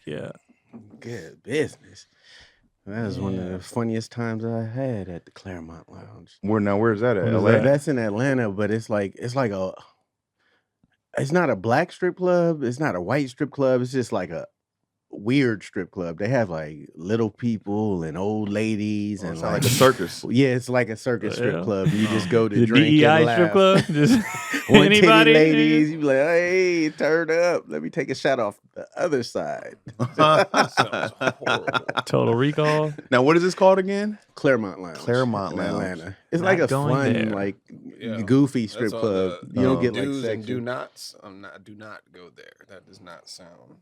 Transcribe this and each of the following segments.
Yeah. Good business. That was one of the funniest times I had at the Claremont Lounge. Where's that at? What is LA? that? That's in Atlanta, but it's not a black strip club. It's not a white strip club. It's just like a weird strip club. They have like little people and old ladies and Sound like a circus. Yeah, it's like a circus strip club. You just go to The drink DEI and laugh. strip club? Just One titty anybody? ladies, you be like, hey, turn up. Let me take a shot off the other side. Sounds horrible. Total Recall. Now, what is this called again? Claremont Lounge. Claremont in Lounge. Atlanta. It's Not like a going fun, there. like Yeah. goofy strip That's all club. the You don't get like do's and sexual. do nots. Do not go there. That does not sound.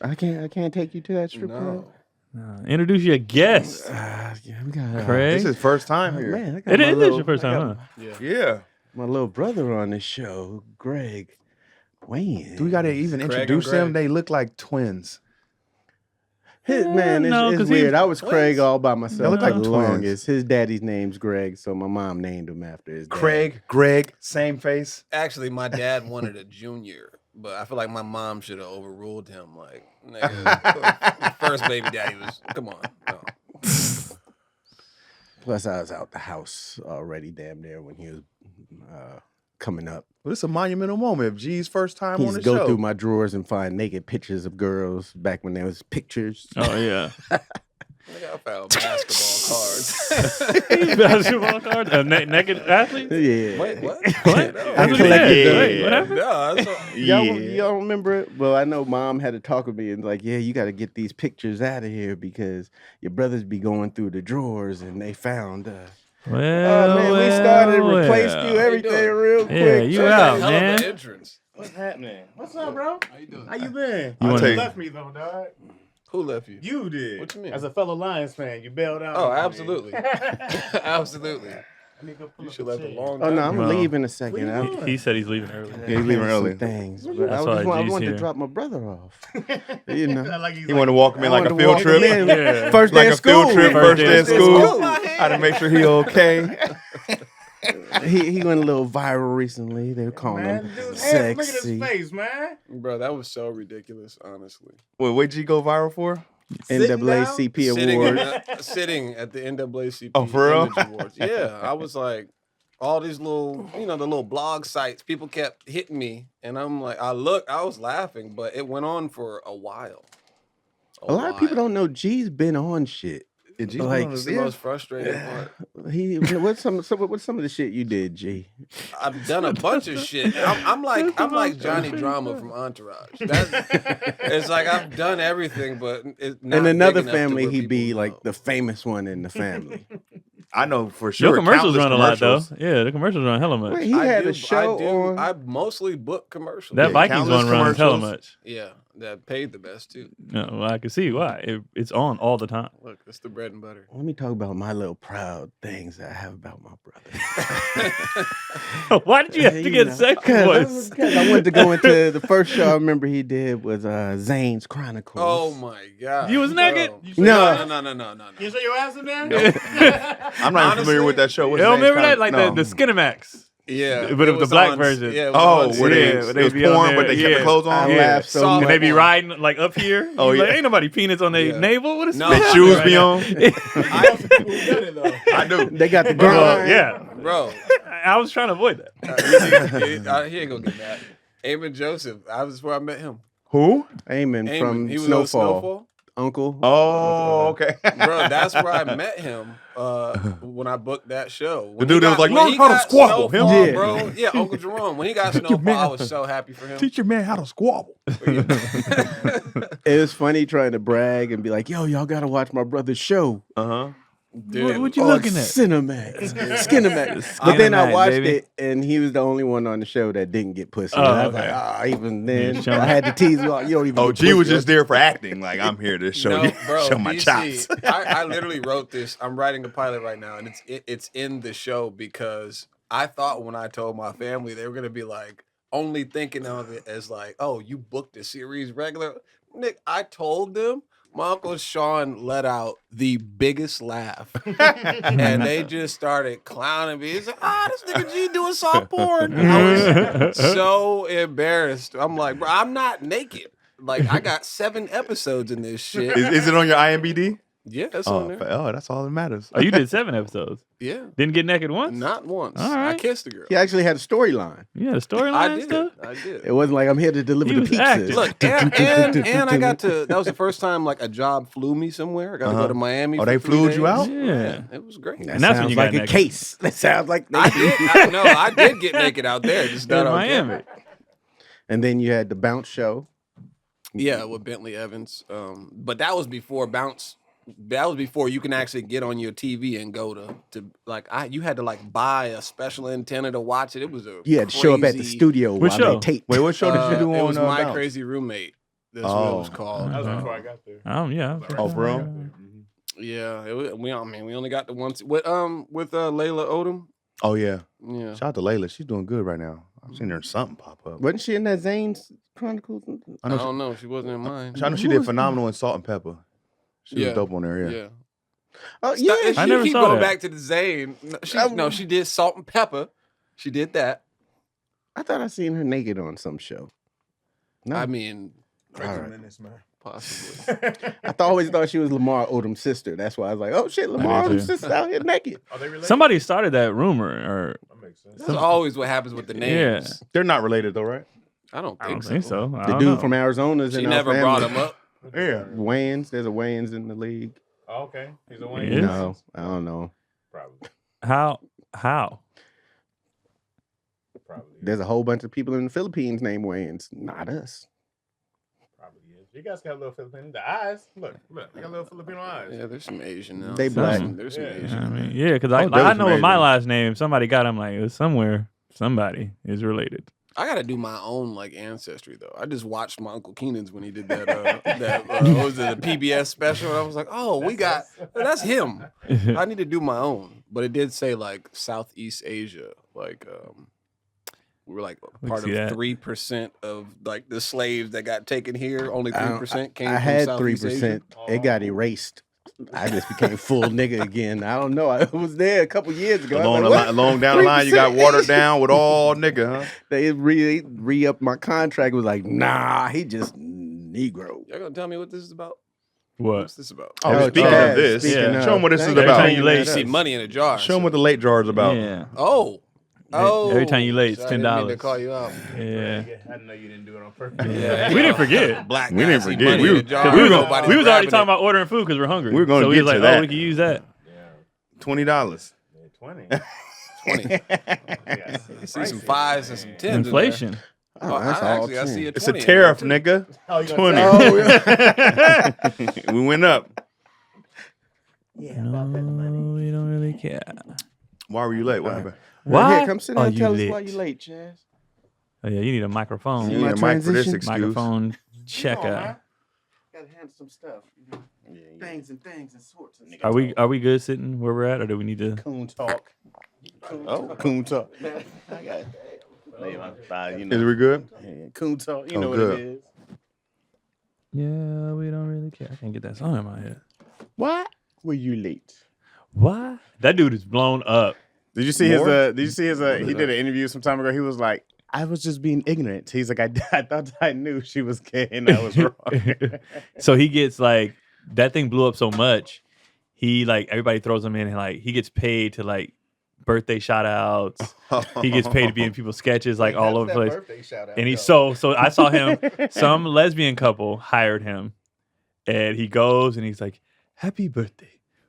I can't take you to that strip club. No. Introduce your guest. Yeah, we got Craig. This is first time here. man, I got It my is little- your first I time, got huh? Yeah. Yeah. My little brother on this show, Greg Wayans. Do we got to even Craig and introduce them? Greg. They look like twins. His man, no, it's 'cause he's weird. I was twins. Craig all by myself. look like for the twins. longest. His daddy's name's Greg, so my mom named him after his dad. Craig, Greg, same face. Actually, my dad wanted a junior, but I feel like my mom should have overruled him. Like, nigga, first baby daddy was. Come on. No. Plus, I was out the house already, damn near when he was coming up. Well, it's a monumental moment. If G's first time He on used the to go show. through my drawers and find naked pictures of girls back when there was pictures. Oh, yeah. Nigga, I found basketball cards. Basketball cards? A naked athlete? Yeah. Wait, what? What? No. I Who collected did that? those. Wait, what happened? No, that's all- Y'all don't remember it? Well, I know mom had to talk with me and like, yeah, you got to get these pictures out of here because your brothers be going through the drawers and they found. Well, Oh man, we started replaced you everything doing? real quick. Yeah, you That's out, a hell of man. an entrance. What's happening? What's up, bro? How you doing? How you been? You You wanna- left me though, dog. Who left you? You did. What you mean? As a fellow Lions fan, you bailed out. Oh, on me. absolutely. Absolutely. Nigga, pull You up should a left a chair. long Oh time. no, I'm Well, gonna leave in a second. I, He said he's leaving early. Yeah, he's leaving I had some early. Things, but That's I, why I G's wanted here. to drop my brother off. You know, Like he's He wanted to walk him in I like a wanted to field walk trip. him in. Yeah. First day Like of a field school. trip, first day of school. Go I ahead. had to make sure he okay. He went a little viral recently. They were calling Man, him dude, hey, look at sexy. his face, man. Bro, that was so ridiculous, honestly. What'd G go viral for? NAACP Sitting, award. sitting at the NAACP Oh, for real? Image Awards. Yeah, I was like, all these little, the little blog sites, people kept hitting me, and I'm like, I was laughing, but it went on for a while. A lot of people don't know G's been on shit. Yeah, G's Like, been on It's his- the most frustrating part. What's some of the shit you did, G? I've done a bunch of shit. I'm like Johnny Drama from Entourage. It's like I've done everything, but it's not In another big enough to family, where he'd be people like know. the famous one in the family. I know for sure. Your commercials countless run a lot, though. commercials. Yeah, the commercials run hella much. Wait, he had a show on. I mostly book commercials. That Yeah, Vikings countless one runs hella commercials. much. Yeah, that paid the best too. No, well, I can see why. It's on all the time. Look, it's the bread and butter. Let me talk about my little proud things that I have about my brother. Why did you have to get second voice? Because I wanted to go into the first show I remember he did was Zane's Chronicles. Oh my god! You was naked? Bro. You No. No. You show your ass in there? I'm not even familiar with that show. You What's don't his name? remember that? Like No. the Skinemax. Yeah, But it was the black on- version. Yeah, it was Oh, on where Simmons. Yeah, they, they it was be on porn, there, but they kept yeah. the clothes I on. Yeah. laughed so Saw And much. they be one. riding like up here. Oh, You like, yeah. ain't nobody penis on their Yeah. navel. What is No. that? The shoes Right be now? on. I do. They got the Bro, grind. yeah. Bro, I was trying to avoid that. he ain't gonna get mad. Eamon Joseph, I was where I met him. Who? Eamon Eamon, from he was on Snowfall. Uncle. Oh, okay. Bro, that's where I met him when I booked that show. When The dude he that was like, when "Learn he how to got squabble." Him? Snowfall, Yeah. bro. Yeah, Uncle Jerome. When he got Snowfall, I was so happy for him. Teach your man how to squabble. It was funny trying to brag and be like, yo, y'all got to watch my brother's show. Uh-huh. Dude, What you on looking at? Cinemax. Skinemax. But then I Skinemax, watched baby. it, and he was the only one on the show that didn't get pussy. Oh, And I was okay. like, even then, showing- I had to tease him. You don't even Oh, get G was pussy. just there for acting. Like, I'm here to show no, you, bro, show my you chops. see, I literally wrote this. I'm writing a pilot right now, and it's in the show because I thought when I told my family they were gonna be like only thinking of it as like, oh, you booked the series regular. Nick, I told them. My Uncle Sean let out the biggest laugh. And they just started clowning me. He's like, this nigga G doing soft porn. I was so embarrassed. I'm like, bro, I'm not naked. Like I got 7 episodes in this shit. Is it on your IMBD? Yeah, that's on there. That's all that matters. Oh, you did 7 episodes. Yeah, Didn't get naked once? not once. All I right. kissed a girl. He actually had a storyline. Yeah, the storyline I and did. stuff. I did. It wasn't like I'm here to deliver He the was pizzas. acting. Look, and I got to. That was the first time like a job flew me somewhere. I got to go to Miami. Oh, for they 3 flew you days. out? Yeah. It was great. That And that's when sounds you got like a naked. case. That sounds like I did get naked out there. Just In not on Miami. camera. And then you had the bounce show. Yeah, with Bentley Evans. But that was before Bounce. That was before you can actually get on your TV and go to like you had to like buy a special antenna to watch it. It was a You had to show up at the crazy- studio What while show? they taped. Wait, what show did you do on It was My Bounce? Crazy Roommate. That's what it was called. That was before I got there. Yeah. Oh, for real? Yeah, we only got the once with Layla Odom. Oh, yeah. Yeah, Shout out to Layla. She's doing good right now. I've seen her something pop up. Wasn't she in that Zane's Chronicles? I I know, don't know. She wasn't in mine. I know she did phenomenal in Salt and Pepper. She Yeah. was dope on there, yeah. Yeah. Oh, Yeah, yeah. I she never keep saw going that. back to the Zane. She did Salt and Pepper. She did that. I thought I seen her naked on some show. No. I mean, All right. Minutes, man. possibly. always thought she was Lamar Odom's sister. That's why I was like, oh shit, Lamar I did Odom's too. sister out here naked. Are they related? Somebody started that rumor, or That makes sense. That's always what happens with the names. They're not related, though, right? I don't I think don't think so. I The don't dude know. from Arizona's She in never our brought family. him up. Yeah. Wayans. There's a Wayans in the league. Oh, okay. He's a Wayne. Yes. No, I don't know. Probably. How? Probably. There's a whole bunch of people in the Philippines named Wayans. Not us. Probably is. You guys got little Filipino. The eyes. Look. They got little Filipino eyes. Yeah, there's some Asian now. They black. There's some Yeah. Asian. I mean, yeah, because I there was know some with my Asian. last name, somebody got. I'm like, it was somewhere. Somebody is related. I gotta do my own like ancestry though. I just watched my Uncle Keenan's when he did that what was it, the PBS special, and I was like, oh, that's him. I need to do my own, but it did say like Southeast Asia, like we were like part see that. of 3% of like the slaves that got taken here. Only I 3% came I from had Southeast Asia. 3%. It got erased. I just became full nigga again. I don't know. I was there a couple years ago. I was like, what? Along down the line, you got 3%? watered down with all nigga, huh? They re-upped my contract. Was like, nah, he just Negro. Y'all gonna tell me what this is about? What? What's this about? Oh, Oh, speaking Chaz, of this, speaking of- show them what this is Thank you Every about. time you late, bringing See that up. money in a jar. Show them what the late jar is about. Yeah. Oh. Oh. Every time you late, it's So I didn't mean to $10. call you out. Yeah. I didn't know you didn't do it on purpose. Yeah. We didn't forget. Black We guys didn't see forget. money We in were- a jar. Because we Nobody's was already grabbing talking it. about ordering food because we're hungry. We were gonna so we get was to like, that. oh, we can use that. $20. Yeah, 20. 20. Yeah, I see some fives and some tens. in there. Inflation. Oh, that's I all actually, I see 10. a It's a 20 in tariff, there, too. nigga. Oh, you 20. Oh, We went up. No, we don't really care. Why were you late? What happened? Why Here, come sit down are and you tell us late? why you late, Chaz. Oh yeah, you need a microphone. You my need a mic for this transition? excuse. Microphone checker. Gotta handle some stuff. Things and sorts of Are we good sitting where we're at, or do we need to? coon talk. Oh, coon talk. I got lay my thigh, you Is know. we good? Yeah, coon talk. You Oh, know what good. it is. Yeah, we don't really care. I can't get that song in my head. Why were you late? Why? That dude is blown up. Did you see his? More? Did you see his? He did an interview some time ago. He was like, "I was just being ignorant." He's like, "I thought I knew she was gay, and I was wrong." So he gets like that thing blew up so much. He like everybody throws him in, and like he gets paid to like birthday shout outs. He gets paid to be in people's sketches like all over the place. And he's so I saw him. Some lesbian couple hired him, and he goes and he's like, "Happy birthday.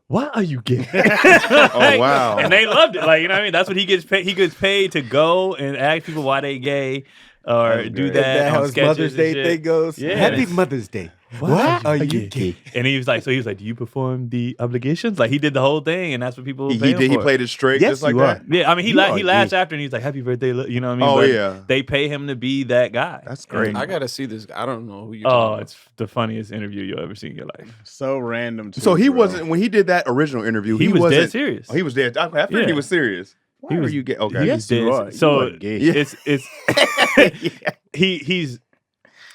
Why are you gay?" Oh, wow. And they loved it. Like, you know what I mean? That's what he gets paid. He gets paid to go and ask people why they gay or do Is that that on how his sketches Mother's and Day shit. thing goes? Yeah. Happy Mother's Day. Why are you gay? And he was like, do you perform the obligations? Like he did the whole thing, and that's what people He pay him did. He for. played it straight, Yes, just like you that. are. Yeah, I mean, he You are he laughs gay. after, and he's like, "Happy birthday," you know what I mean? Oh, But yeah. they pay him to be that guy. That's great. I gotta see this. I don't know who you're Oh, talking about. it's the funniest interview you'll ever see in your life. So random. Too, So he bro. wasn't when he did that original interview. He was wasn't dead serious. Oh, he was dead. I figured Yeah. he was serious. Why He are was- you gay? Okay. Yes, Dead you are. serious. So You are gay. Yeah.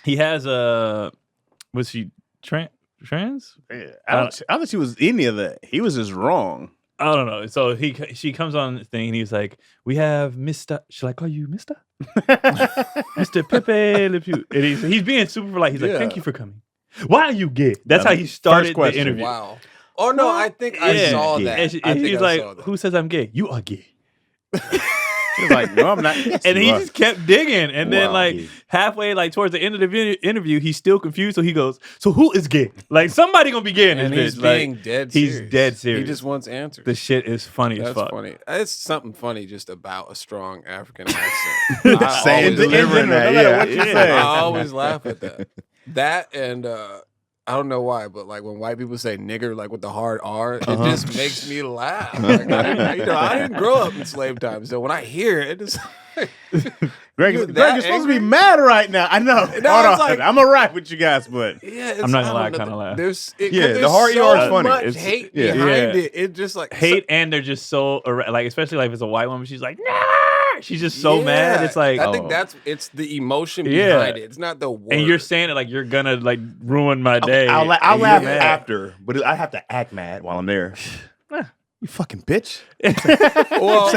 he has a was she trans? Yeah, I don't think she was any of that. He was just wrong. I don't know. So she comes on the thing and he's like, "We have Mr. Should I call you Mr. Mr. Pepe Le Pew?" And he's being super polite. He's like, "Thank you for coming. Why are you gay?" That's how he started the interview. Wow. Oh no, I think I saw that. And he's like, "Who says I'm gay? You are gay." He's like, "No, I'm not." Yes, and he you are. just kept digging. And then like halfway, like towards the end of the interview, he's still confused. So he goes, "So who is gay? Like somebody gonna be gay in this and he's bitch." being Like, dead he's serious. dead serious. He just wants answers. The shit is funny as That's fuck. funny. It's something funny just about a strong African accent. Saying, delivering that, I always laugh at that. That and I don't know why, but like when white people say nigger, like with the hard R, it just makes me laugh. Like, I didn't grow up in slave time, so when I hear it, it's Greg, you're supposed to be mad right now. I know. Hold on. like- I'm gonna ride with you guys, but yeah. I'm not gonna lie, I I don't kind know, of laugh. There's the hard so ER is funny. much It's- hate yeah. behind Yeah. it. It just like Hate, and they're just so like, especially like if it's a white woman, she's like, "Nah!" She's just so mad. It's like, I think it's the emotion Yeah. behind it. It's not the word. and you're saying it like you're gonna like ruin my day. I'll and you're laugh mad. after, but I have to act mad while I'm there. You fucking bitch. well,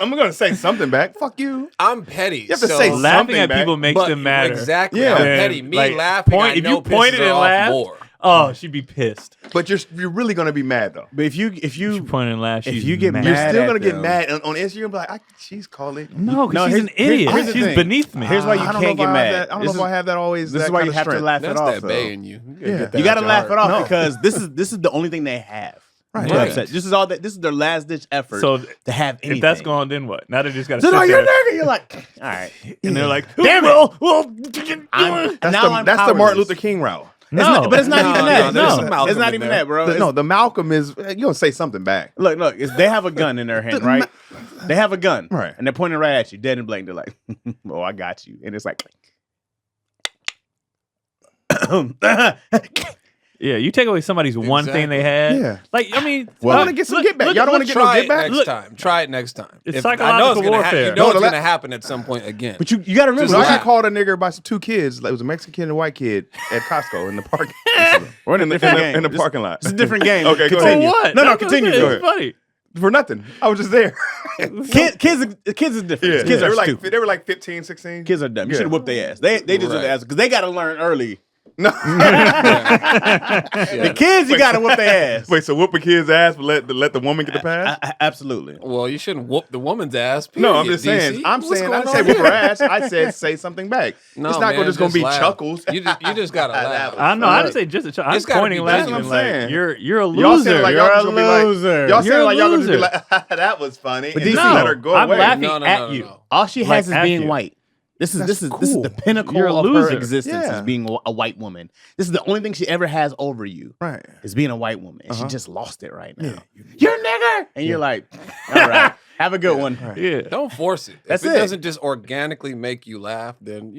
I'm going to say something back. Fuck you. I'm petty. You have to so, say Laughing something at back. people makes but them madder. Exactly. Yeah. I'm And, petty. Me like, laughing. point- I if know you pointed pisses her and off laughed, more. Oh, she'd be pissed. But you're really going to be mad, though. if you She pointed and laughed. if she's you get mad. You're mad still at going to get them. mad on Instagram. Be like, she's calling. No, No, she's an idiot. here's the She's thing. beneath me. Here's why you I don't can't know if get I have mad. that- I don't know if I have that always. This is that why kind you of have to strength. laugh That's it off. that though. bay in you. Yeah. You got to laugh it off No. because this is the only thing they have. Right. to Right. upset. This is all that. This is their last ditch effort So to have anything. if that's gone, then what? Now they just got to So sit no, there. you're nigga. You're like, all right. And they're like, Damn it. well, That's the Martin Luther King route. no. But it's not No, even no, that. there's No, some Malcolm it's not in even there. that, bro. No, the Malcolm is you gonna say something back. Look. They have a gun in their hand, right? They have a gun, Right. And they're pointing right at you, dead and blank. They're like, "Oh, I got you," and it's like, Yeah, you take away somebody's one thing they had. Yeah. Like, I mean, Well, I want to get some get back. Y'all don't want to get no Try get it back. next time. Try it next time. It's I know psychological it's gonna warfare. you know No, it's the going to happen at some point again. but you got to remember, So I Just got called a nigger by some two kids. Like, it was a Mexican kid and a white kid at Costco in the parking. we're in a different game. in the parking lot. It's a different game. Okay, go For ahead. what? No, That's what I'm continue. saying. Go It's funny. For nothing. I was just there. Kids is different. Yeah. Kids they are were like stupid. they were like 15, 16. Kids are dumb. You Yeah. should have whooped their ass. They deserve Right. their ass because they got to learn early. No. The kids, you got to whoop their ass. Wait, so whoop a kid's ass, but let the woman get the pass? Absolutely. Well, you shouldn't whoop the woman's ass. No, I'm period, just saying. DC. I'm What's saying. I going didn't say on whoop her here? ass. I said say something back. No, it's not man, just gonna be laugh. chuckles. You just gotta laugh. I know. I didn't say just. I'm It's gotta pointing be laughing. genuine. Like, That's what I'm you're a loser. Y'all saying like y'all You're just a gonna be like loser. y'all You're saying a like y'all gonna just be loser. like that was funny. But And DC, just let her go I'm away. laughing No, at you. no. All she has Like, is being at you. white. This is That's the cool. pinnacle You're a of her loser. existence Yeah. is being a white woman. This is the only thing she ever has over you. Right. Is being a white woman. And she Uh-huh. just lost it right now. You're a nigger. And you're like, all right, have a good one. Yeah. Don't force it. That's if it. it doesn't just organically make you laugh, then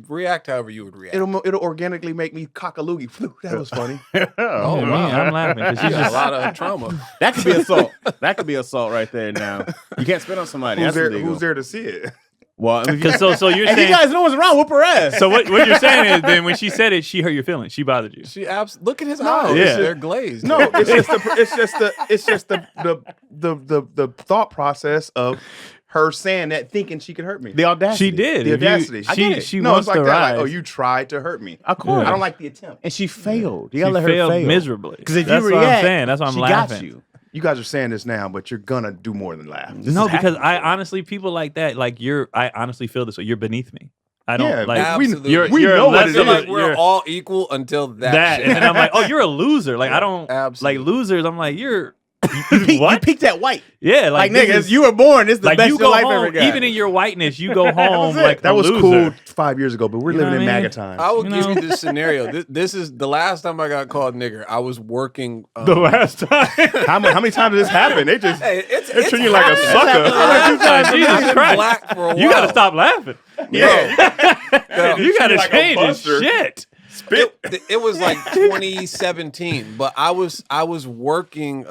react however you would react. It'll organically make me cock a loogie. That was funny. Oh, Me, wow. I'm laughing because You she's got just a lot of trauma. That could be assault. That could be assault right there now. You can't spit on somebody. Who's That's there? illegal. Who's there to see it? Well, if you, so you're if you saying. guys know what's wrong, whoop her ass. So what you're saying is then when she said it, she hurt your feelings. She bothered you. Look at his No, eyes. yeah. They're glazed. No, it's just the thought process of her saying that, thinking she could hurt me. the audacity. She did. The If you- audacity. I get it. She No, wants it's like to that. rise. Like, oh, you tried to hurt me. Of course. I don't like the attempt. And she failed. You She gotta let her failed fail. miserably. Because if That's you what react, I'm saying. That's why I'm she laughing. got you. You guys are saying this now, but you're gonna do more than laugh. No, is because I happening. honestly, people like that, like I honestly feel this way. You're beneath me. I don't Yeah, like. absolutely. You're, we you're know what less it of is. a- Like we're you're- all equal until that. and then I'm like, oh, you're a loser. Like I don't Absolutely. like losers. I'm like, you're You what? peaked at white. Yeah, Like, this niggas, is- you were born. This is the like best you your go life home, ever got. even in your whiteness, you go home like That a was loser. cool 5 years ago, but we're You know living in what I mean? MAGA times. I will You give know? you this scenario. This is the last time I got called nigger. I was working. The last time. How many times did this happen? They just Hey, they treat you like a happened. sucker. Jesus I've been Christ. black for a while. You got to stop laughing. Yeah. You got to like a change buster. shit. It was like 2017, but I was working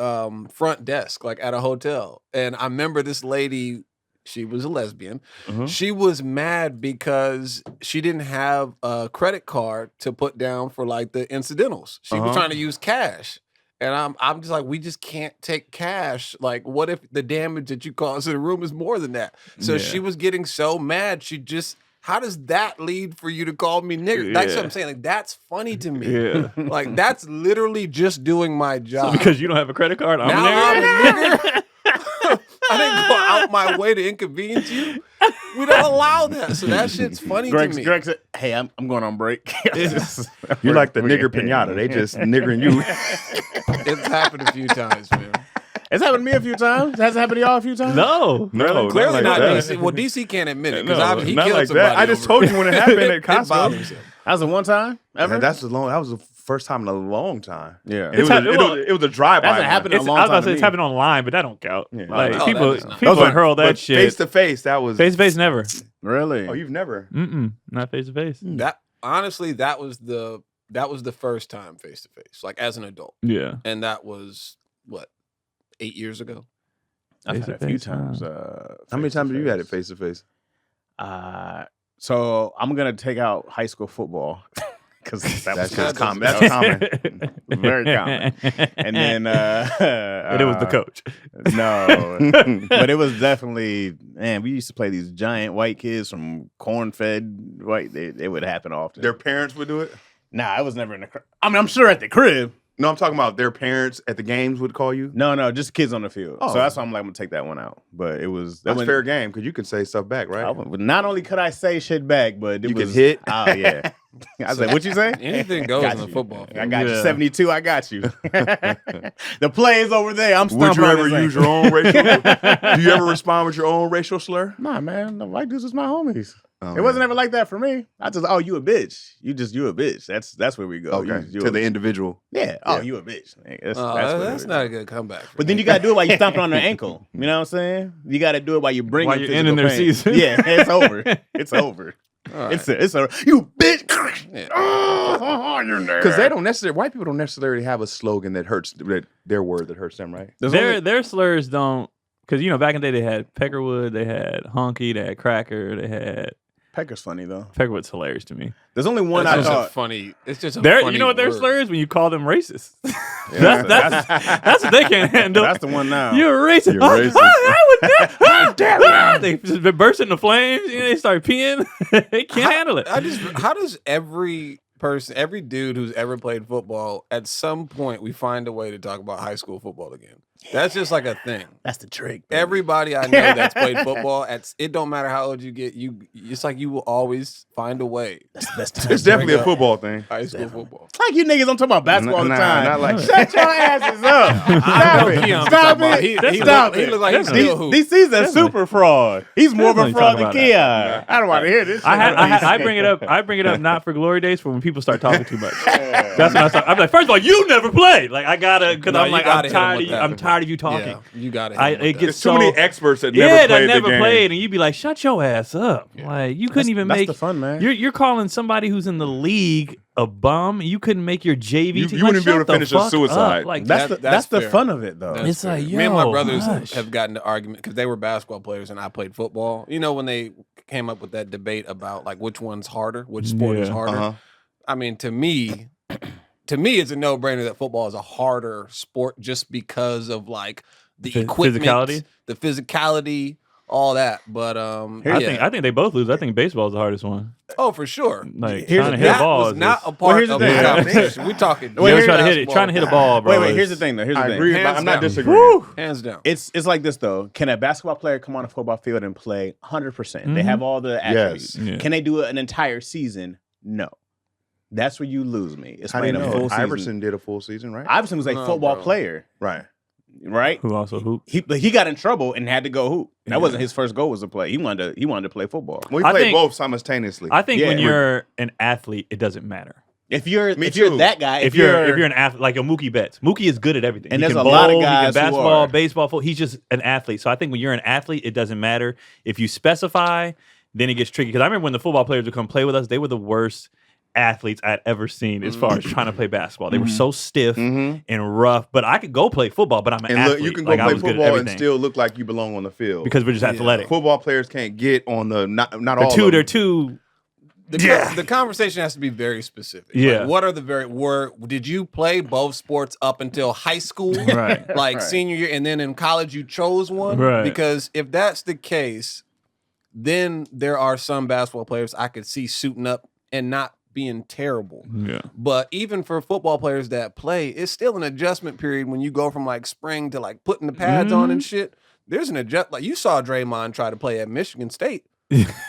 front desk like at a hotel, and I remember this lady. She was a lesbian. She was mad because she didn't have a credit card to put down for like the incidentals. She was trying to use cash. And I'm just like, we just can't take cash. Like, what if the damage that you caused to the room is more than that? So she was getting so mad. How does that lead for you to call me nigger? That's what I'm saying. Like, that's funny to me. Yeah. Like, that's literally just doing my job. So because you don't have a credit card, I'm now a nigger? I'm a nigger. I didn't go out my way to inconvenience you. We don't allow that. So that shit's funny to me. Greg said, hey, I'm going on break. You're like the nigger pinata. They just niggering you. It's happened a few times, man. It's happened to me a few times. Has it happened to y'all a few times? No. Clearly like not that. DC. Well, DC can't admit it No, because he not killed like somebody. that. I just over told you when it happened at It Costco. bothers him. That was the one time ever? That was the first time in a long time. Yeah. And it was a drive-by. Hasn't happened in a I was long about to time say to it's me. happened online, but that don't count. Yeah. Like No, people that does not. hurl that shit. Face to face, that was Face to face, never. Really? Oh, you've never. Not face to face. That honestly, that was the first time face to face, like as an adult, Yeah. and that was what 8 years ago. I've had it a few Face-to-face, times. How many times have you had it face to face? So I'm going to take out high school football. Because That's was common. That's common. very common. And then And it was the coach. No, but it was definitely, man, we used to play these giant white kids from corn-fed white. It would happen often. Their parents would do it? Nah, I was never in the crib. I mean, I'm sure at the crib. No, I'm talking about their parents at the games would call you. No, just kids on the field. Oh. So that's why I'm like, I'm going to take that one out. But it was... That's fair game because you can say stuff back, right? Not only could I say shit back, but it You was... could hit? Oh, yeah. I said, what you say? Anything goes Got in the you. football field. I got you. Yeah. 72, I got you. The play is over there. I'm Would stomping you on ever his use ankle. your own racial? Do you ever respond with your own racial slur? Nah, man. The white dudes is my homies. Oh, It wasn't ever like that for me. I just, you a bitch. You a bitch. That's where we go. Okay. You To a the bitch. individual. Yeah. Oh, you a bitch. That's That's not a good comeback. But then you gotta do it while you stomping on their ankle. You know what I'm saying? You gotta do it while you bring While you're ending their season. Yeah, it's over. It's over. All right. It's a you bitch. Yeah. Oh, you're there. Because they don't necessarily, white people don't necessarily have a slogan that hurts, their word that hurts them, right? Their slurs don't, because back in the day they had Peckerwood, they had Honky, they had Cracker, they had Pecker's funny though. Peckerwood's hilarious to me. There's only one It's I just a thought. funny. It's just a They're, funny you know what their word. slurs when you call them racist. Yeah, that's what they can't handle. That's the one now. You're a racist. You're Oh, racist. how dare you? They just burst into flames. They start peeing. They can't handle it. How does every dude who's ever played football, at some point we find a way to talk about high school football again? That's just like a thing. That's the trick. baby. Everybody I know that's played football, it don't matter how old you get, it's like you will always find a way. That's the best time. It's definitely a up football thing. High school football. Like you niggas, I'm talking about basketball all the Nah, time. not like- Shut your asses up. Stop it. Keon Stop talking about- it. He Stop look- it. he look like he's Definitely. still hoop. DC's a super fraud. He's more of a Definitely fraud talk than about Keon. I don't want to hear this. I bring it up. I bring it up not for glory days, for when people start talking too much. That's when I start. I'm like, first of all, you never played. Like I gotta, because No, I'm you like, gotta I'm hit him tired. with Of you, that. I'm tired of you talking. Yeah, you got it. It gets There's too many experts that never that played never the game. played, and you'd be like, shut your ass up. Like you couldn't even that's make the fun, man. You're calling somebody who's in the league a bum. You couldn't make your JV You team. wouldn't be able shut to the finish a fuck suicide. up. Like That's That's the fair. fun of it, though. That's It's like, fair. Me and my yo, brothers hush. have gotten into argument because they were basketball players and I played football. You know when they came up with that debate about like which one's harder, which sport is Yeah. harder. Uh-huh. I mean, to me, it's a no-brainer that football is a harder sport just because of like the equipment, physicality? the physicality, all that. But I think they both lose. I think baseball is the hardest one. oh, for sure. Like Here's trying the to hit a That ball was is not just- a part here's the of the thing. conversation. We talking. Well, here's- trying to hit a ball, bro. Wait, is- here's the thing, though. Here's the I thing. agree, but Hands I'm not down. disagreeing. Hands down. It's like this though. Can a basketball player come on a football field and play 100%? They have all the attributes. Yes. Yeah. Can they do an entire season? No. That's where you lose me. It's How do you playing a know? full season. Iverson did a full season, right? Iverson was a No, football bro. player, Right. right? Who also hoop? But he got in trouble and had to go hoop. That Yeah. wasn't his first goal was to play. He wanted to play football. Well, he I played think- both simultaneously. I think Yeah. when you're an athlete, it doesn't matter. If you're Me if you're too. that guy, If you're an athlete, like a Mookie Betts, Mookie is good at everything. And He there's can a lot of bowl, he can guys who basketball, are. baseball, football. He's just an athlete. So I think when you're an athlete, it doesn't matter. If you specify, then it gets tricky. Because I remember when the football players would come play with us, they were the worst athletes I'd ever seen as far as trying to play basketball. They were so stiff and rough. But I could go play football, but I'm an and athlete. look, you can go Like, I play was good at football and everything. still look like you belong on the field. Because we're just athletic. Football players can't get on the not all. They're of them. too the conversation has to be very specific. Yeah. Like, what are the did you play both sports up until high school? Right. Like senior year, and then in college you chose one? Right. Because if that's the case, then there are some basketball players I could see suiting up and not being terrible. Yeah. But even for football players that play, it's still an adjustment period when you go from like spring to like putting the pads on and shit. There's an adjust. Like you saw Draymond try to play at Michigan State.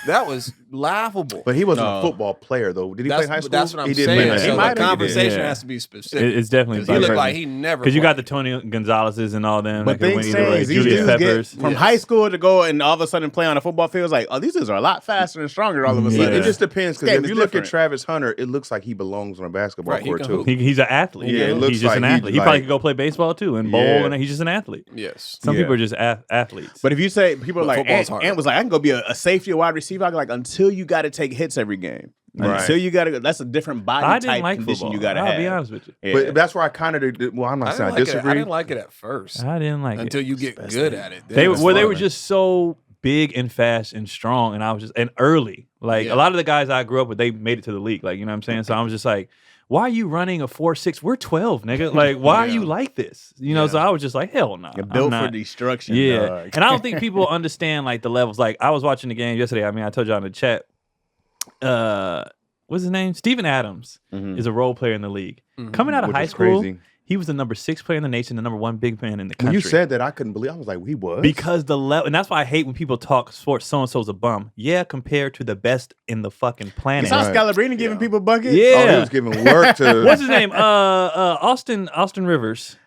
That was laughable. But he wasn't a football player, though. Did he play high school? That's what I'm He did saying. play So high the school. conversation Yeah. has to be specific. It's definitely He looked like he never. because you got the played. Tony Gonzalez's and all them. But that could things win either way. change. These Julius dudes get Peppers. from Yes. high school to go and all of a sudden play on a football field. It's like, oh, these dudes are a lot faster and stronger all of a Yeah. sudden. It just depends because Game if is you look different. at Travis Hunter, it looks like he belongs on a basketball Right, he court can too. hoop. He's an athlete. Yeah, it looks he's just like an he, athlete. He probably like- could go play baseball too and bowl, Yeah. and he's just an athlete. Yes. Some Yeah. people are just athletes. But if you say people are But like, football's Ant harder. was like, I can go be a safety or wide receiver. I go like, until you got to take hits every game. Right. Until you got to go. That's a different body I type didn't like condition football. you got to I'll have. be honest with you. Yeah. But that's where I kind of did. Well, I'm I not didn't, saying I like it. disagree. I didn't like it at first I didn't like until it. you get good at it. They Then were it's they were fun. just so big and fast and strong, and I was just and early. Like Yeah. a lot of the guys I grew up with, they made it to the league. Like you know what I'm saying. So I was just like, why are you running a 4.6? We're 12, nigga. Like why are you like this? You know. Yeah. So I was just like, hell no. You're I'm built for not. destruction. Yeah, dog. and I don't think people understand like the levels. Like I was watching the game yesterday. I mean, I told y'all in the chat. What's his name? Steven Adams is a role player in the league. Coming out of Which high is school, crazy. he was the number 6 player in the nation, the number 1 big man in the When country. you said that, I couldn't believe. I was like, he was because the level, and that's why I hate when people talk sports. So and so's a bum. Yeah, compared to the best in the fucking You planet. saw Right. Scalabrine giving people buckets? Yeah. Oh, he was giving work to. What's his name? Austin Rivers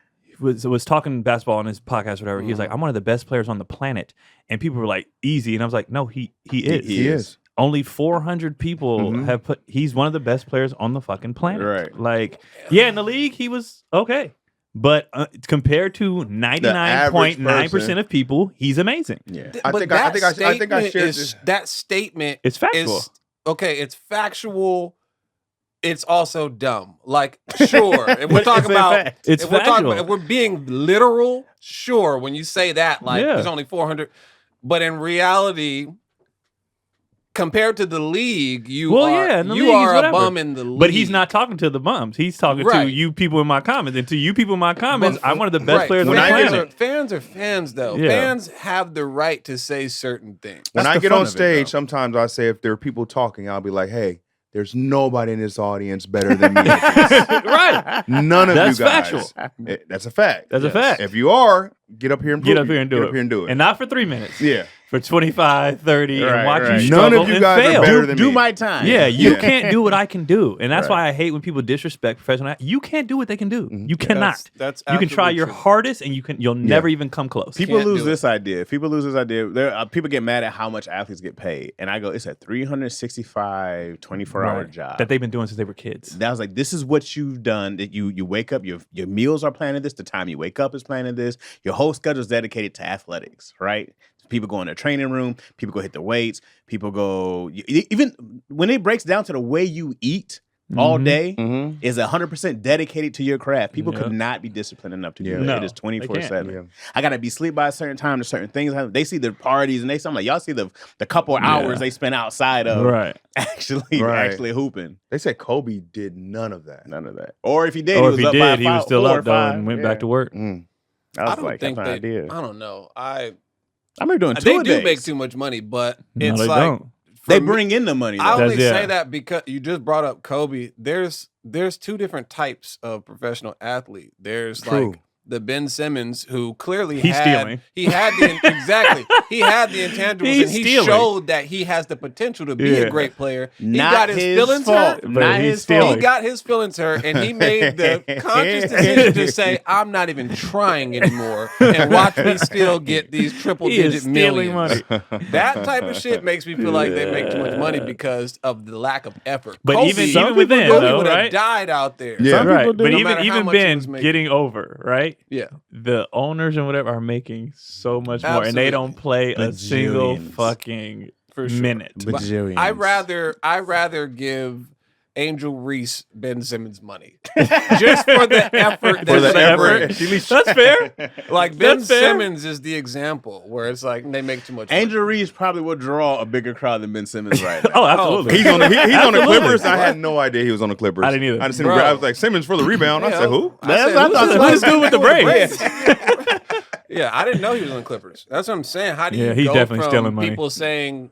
was talking basketball on his podcast, or whatever. He was like, "I'm one of the best players on the planet," and people were like, "Easy," and I was like, "No, he is. He is. Only 400 people have put. He's one of the best players on the fucking planet. Right. Like, yeah, in the league, he was okay, but compared to 99.9% of people, he's amazing. Yeah. I But think I that shared statement this. is- That statement It's factual. is okay. It's factual. It's also dumb. Like, sure, if we're talking It's a about, fact. It's if we're talking factual. about, if we're being literal, sure. When you say that, like, Yeah. there's only 400, but in reality, compared to the league, you Well, are yeah, in the you league, he's are a whatever. bum in the league. But he's not talking to the bums. He's talking to Right. you people in my comments. And to you people in my comments, But- I'm one of the best right. players on the Fans planet. are fans, though. Yeah. Fans have the right to say certain things. When That's I the get fun on of it, stage, though. sometimes I say if there are people talking, I'll be like, "Hey, there's nobody in this audience better than me. Right. None of That's you guys. factual. That's a fact. That's a fact. If you are, get up here and Get prove up here and do Get it. up here and do it. And not for 3 minutes. Yeah. For 25, 30, Right, and watch right. you None struggle of you and guys are fail. better than Do me. my time. Yeah, you Yeah. can't do what I can do. And that's Right. why I hate when people disrespect professional. You can't do what they can do. You cannot. That's you can try absolutely your true. hardest and you'll never even come close. People Can't lose do it. this idea. People lose this idea. People get mad at how much athletes get paid. And I go, it's a 365, 24-hour Right. job. that they've been doing since they were kids. That was like, this is what you've done. That you wake up, your meals are planned in this. The time you wake up is planned in this. Your whole schedule is dedicated to athletics, right? People go in the training room. People go hit the weights. People go, even when it breaks down to the way you eat all Mhm. day Mm-hmm. is 100% dedicated to your craft. People Yeah. could not be disciplined enough to do Yeah. that. No, It is they 24/7. can't. I gotta be sleep by a certain time to certain things. They see the parties and I'm like, y'all see the couple of hours they spend outside of Right. actually hooping. They said Kobe did none of that. None of that. Or if he did, Or he if was he up by did, he was still 4 or up though 5. and went Yeah. back to work. Mm. I was I don't like, think that's they. an idea. I don't know. I remember doing They two do days. make too much money, but No, it's they like don't. They for me- bring in the money. I Though. only That's- yeah. say that because you just brought up Kobe. There's two different types of professional athlete. There's True. like the Ben Simmons who clearly He's had stealing. he had the exactly he had the intangibles He's and he stealing. showed that he has the potential to be Yeah. a great player. He Not got his feelings fault. hurt. But Not he's his stealing. fault. He got his feelings hurt, and he made the conscious decision to say, "I'm not even trying anymore," and watch me still get these He is triple-digit stealing millions. money. That type of shit makes me feel like they make too much money because of the lack of effort. But Kobe, even within, Kobe though, would have right? died out there. Yeah. Some Right. people do. But No even matter how even much he Ben was making. getting over, right? Yeah. The owners and whatever are making so much more, and they Absolutely. don't play a single Bajillions. fucking For sure. minute. But I rather give Angel Reese Ben Simmons money just for the effort. For the effort. That's fair. Like Ben That's fair. Simmons is the example where it's like they make too much money. Angel Reese probably would draw a bigger crowd than Ben Simmons right now. Oh, absolutely. He's on the Absolutely. Clippers. I had no idea he was on the Clippers. I didn't either. I just seen Bro. him, I was like, Simmons for the rebound. I Yeah. said, who? Who's this dude with the braids? Yeah, I didn't know he was on the Clippers. That's what I'm saying. How do you Yeah, he's go definitely from stealing money. people saying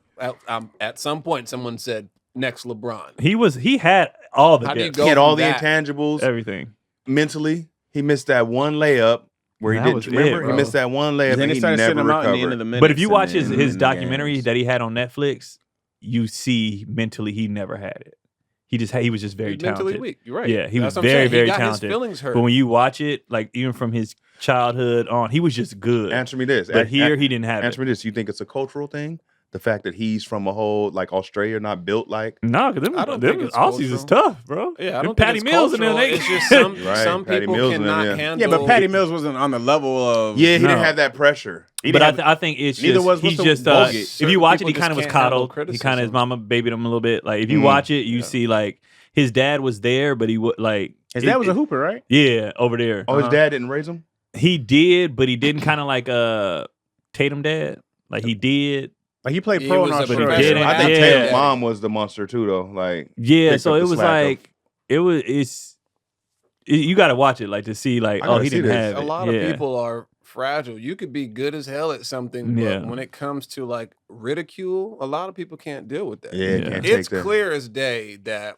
at some point someone said next LeBron? He had all the How do you gifts, go He had all from the that? intangibles. everything. Mentally, he missed that one layup where he That didn't was it, remember. He bro. missed that one layup Then and they he started sending never him out in the end of recovered. the minutes. But if you watch and his the documentary games. that he had on Netflix, you see mentally he never had it. He was just very He's mentally talented. weak. You're right. Yeah, he That's was what I'm very, saying. very he got talented. His feelings hurt. But when you watch it, like even from his childhood on, he was just good. Answer me this. But here he didn't have it. Answer me this. You think it's a cultural thing? The fact that he's from a whole like Australia, not built like No, because I don't them think it's Aussies is cultural. tough, bro. yeah, I Them don't Patty think it's Mills and them. cultural. They, It's just some Right, some Patty people Mills and them, cannot yeah. handle. Yeah, but Patty Mills wasn't on the level of. yeah, he No. didn't have that pressure. He but didn't have- I think it's Neither just was he's Mr. just Bogut. if you watch it, Certain he people kind of was just can't handle coddled. He kind of his criticism. mama babied him a little bit. Like if you watch it, you see like his dad was there, but he would like His dad was a hooper, right? yeah over there. Oh, his dad didn't raise him? He did, but he didn't kind of like Tatum dad. Like he did. Like he played He pro in was a Australia. professional I think Yeah. Tatum's mom was the monster too, though. Like, Yeah, picked so up it the was slack of- like you got to watch it like to see like I oh gotta he see didn't this. have A it. lot Yeah. of people are fragile. You could be good as hell at something, but Yeah. when it comes to like ridicule, a lot of people can't deal with that. yeah, Yeah. can't It's take that. clear as day that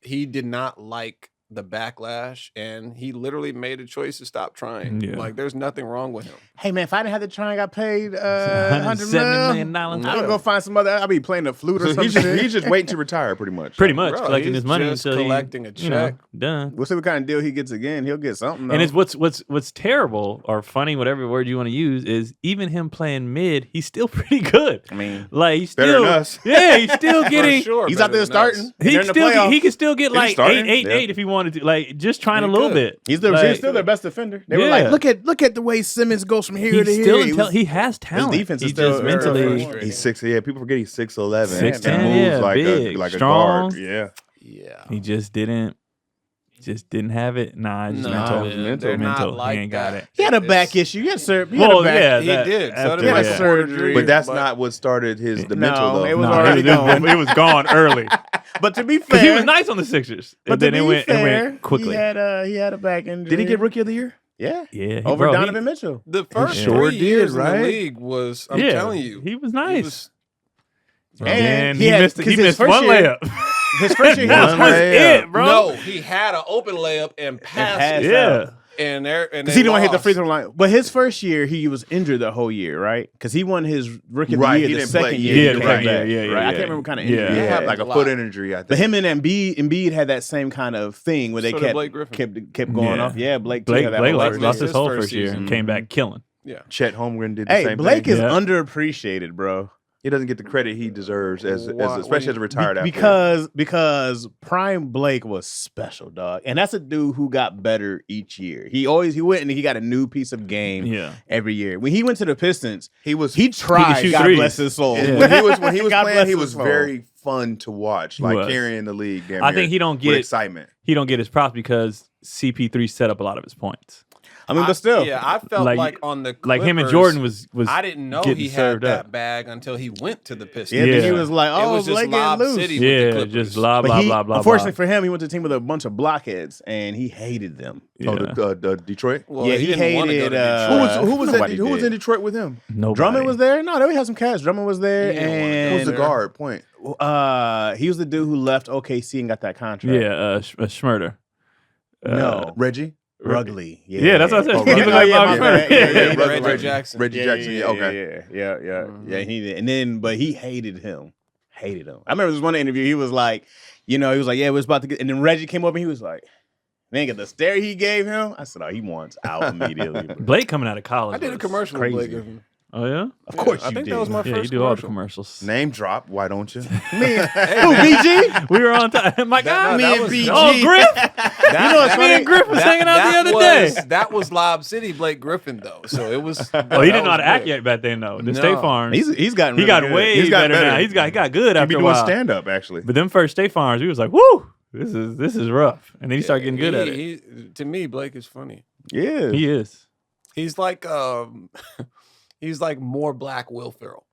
he did not like the backlash, and he literally made a choice to stop trying. Yeah. Like there's nothing wrong with him. Hey man, if I didn't have to try and got paid $170 $100 million. I would go find some other. I'll be playing the flute or So something. he's just waiting to retire, pretty much. Pretty much Bro, collecting he's his money just until collecting a check. done. We'll see what kind of deal he gets again. He'll get something. And though. it's what's terrible or funny, whatever word you want to use, is even him playing mid, he's still pretty good. I mean, Like he's Better still, than us. yeah, he's still For getting. sure, he's out better there than us. starting. He They're can in the still playoffs. he can still get like starting. 8 if he wanted to. Like just trying a He little could. bit. He's Like, still their best defender. They were Yeah. like, look at the way Simmons goes from here He's to here. still he has talent. defense is he still just very mentally. frustrating. He's 6. Yeah, people forget he's 6'11". 6'10", and moves yeah, like big, a strong. guard. Yeah, Yeah. He just didn't have it. Nah, it's just Nah, mental. man, mental. they're not Mental. like he ain't got that. it. He had a back It's- issue. He had surgery. Well, yeah, He that- did. So after did my that. surgery. but that's But- not what started the No, mental though. it was No, already gone. It was gone early. But to be Because fair, he was nice on the Sixers. But And to then be it went fair, quickly. He had a back injury. Did he get Rookie of the Year? Yeah, Yeah, over bro, Donovan Mitchell. The first sure 3 did, years in right? the league was, I'm yeah, telling you, he was he nice. was- And And he he had- missed 'cause he his missed first one year- layup. His first year, he One was layup. It, bro. No, he had an open layup and passed passed it. Yeah. And because he didn't want to hit the free throw line. But his first year, he was injured the whole year, right? Because he won his rookie of the Right, year he the didn't play. second year. Yeah, he the came second back, year, yeah, right? I yeah. can't remember what kind of Yeah. injury he He had. had like a a foot lot. injury, I But think. him and Embiid had that same kind of thing where they So did kept Blake Griffin. kept going Yeah. off. Yeah, Blake too Blake had that Blake whole lost, first lost year. his whole First first year season. and came back killing. Yeah. Chet Holmgren did the Hey, same Blake thing. is Yeah. underappreciated, bro. He doesn't get the credit he deserves as Why- especially as a retired athlete. Because Prime Blake was special, dog, and that's a dude who got better each year. He went and he got a new piece of game Yeah. every year. When he went to the Pistons, he was he tried. shoot God threes. bless his soul. and when he was God playing, bless he his was soul. very fun to watch, He like was. carrying the league. Damn I near think he don't with get excitement. his props because CP3 set up a lot of his points. I mean, but still, Yeah, I felt Like- like on the Clippers, Like him and Jordan was I didn't know getting he had served that up. bag until he went to the Pistons. yeah, then he Yeah. was like, It "Oh, was just Blake Lob getting loose." City. with the yeah, Clippers. just blah But blah he, blah blah. unfortunately blah. for him, he went to a team with a bunch of blockheads, and he hated them. Yeah. Oh, the Detroit. Well, Yeah, he he didn't want to go hated, to Detroit. Who was nobody who was did. in Detroit with him? Nobody. Drummond was there. No, they had some cash. Drummond was there, He didn't wanna go and Who's the there. guard? Point. he was the dude who left OKC and got that contract. Yeah, Schmurder. No, Reggie. Rugley. Yeah, that's what I said. Oh, He right. looked like Yeah, Bobby my Schmurder. bad. Yeah, Yeah. yeah, Reggie Jackson. Reggie Jackson. Yeah, okay. Yeah. He did. And then, but he hated him. Hated him. I remember this one interview. He was like, yeah, it was about to get. And then Reggie came up and he was like, man, the stare he gave him. I said, oh, he wants out immediately. Bro. Blake coming out of college. I did a was commercial with Blake crazy. Griffin. Oh yeah. Of course I you think did. that was my Yeah, you first do all the commercial. commercials. Name drop. Why don't you? Who, BG? We were on time. My God, Me that and was- BG. oh Griff. You know what's Me funny? and Griff was hanging out the other day. That was Lob City Blake Griffin though, so it was. Oh, he didn't know how to act yet back then though. The No. State Farms. He's gotten He really got good. way He's gotten better now. better. He got good He after be a doing while. stand up actually. But then first State Farms, we was like, whoo, this is rough. And then he started getting good at it. To me, Blake is funny. Yeah. He is. He's like he's like more black Will Ferrell.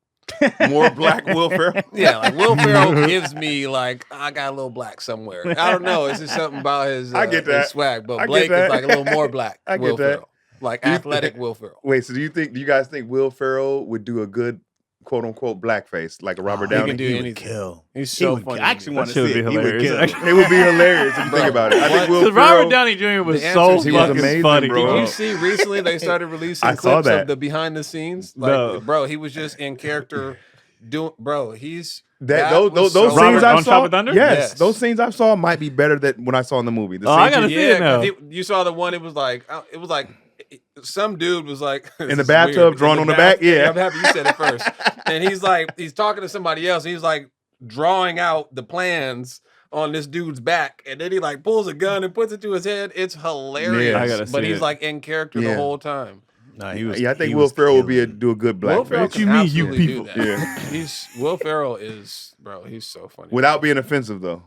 More black Will Ferrell. Yeah, like Will Ferrell gives me like I got a little black somewhere. I don't know. It's just something about his, I get that. his swag. But I get Blake that. is like a little more black. I get Will that. Ferrell, like athletic Will Ferrell. Wait, so do you guys think Will Ferrell would do a good quote unquote blackface like a Robert He Downey? can do He would anything. kill. He's He so would funny. kill. I actually want to That shit see would it. be He would hilarious. kill. It would be hilarious if you Bro, think about it. I think what- Will Because Ferrell. Robert Downey Jr. was The so answer is- He was fucking amazing, funny. bro. Did Did you see recently they started releasing I saw clips that. of the behind the scenes? Like, No. bro, he was just in character doing. Bro, he's Those was those so- scenes Robert I on saw, Tropic Thunder? yes, Yes. those scenes I saw might be better than when I saw in the movie. The Oh, I scenes gotta he- see it now. You saw the one. It was like some dude was like In this the is bathtub, weird. drawn In on the back? Yeah. I'm happy you said it first. And he's talking to somebody else. And he's like drawing out the plans on this dude's back, and then he like pulls a gun and puts it to his head. It's hilarious. Yeah. I gotta but see he's it. like in character the Yeah. whole time. Nah, he was. Yeah, I think he Will was Ferrell would killing. do a good Will Ferrell blackface can you mean, you absolutely people? do that. Yeah. Will Ferrell is bro. He's so funny. without being offensive though.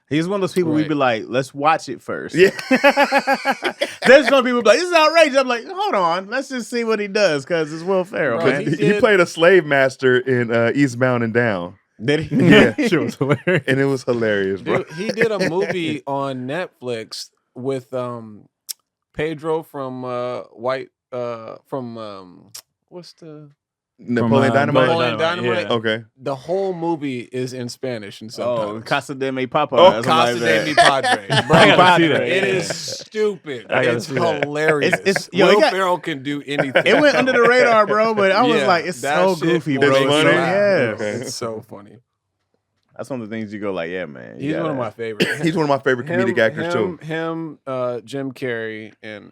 He's one of those people we'd Right. be like, let's watch it first. Yeah. There's some people be like, this is outrageous. I'm like, hold on, let's just see what he does because it's Will Ferrell, Bro, man. he He did- played a slave master in Eastbound and Down, Did he? Yeah. Shit was hilarious. and it was hilarious, bro. Dude, he did a movie on Netflix with Pedro from what's the Napoleon Dynamite. Napoleon Dynamite? yeah. Okay. the whole movie is in Spanish and Oh, subtitles. Casa de mi Papa. Oh, or something Casa like de mi that. Padre. I Bro, gotta see that. it Yeah. is stupid. I gotta It's see that. hilarious. Yo, Will it got- Ferrell can do anything. It went under the radar, bro, but I was Yeah, like, it's that so shit goofy, was bro. It's It's funny? so- yeah. Okay. It's so funny. That's one of the things you go like, yeah, man. you He's one of gotta- my favorites. He's one of my favorite comedic actors too. Him, Jim Carrey, and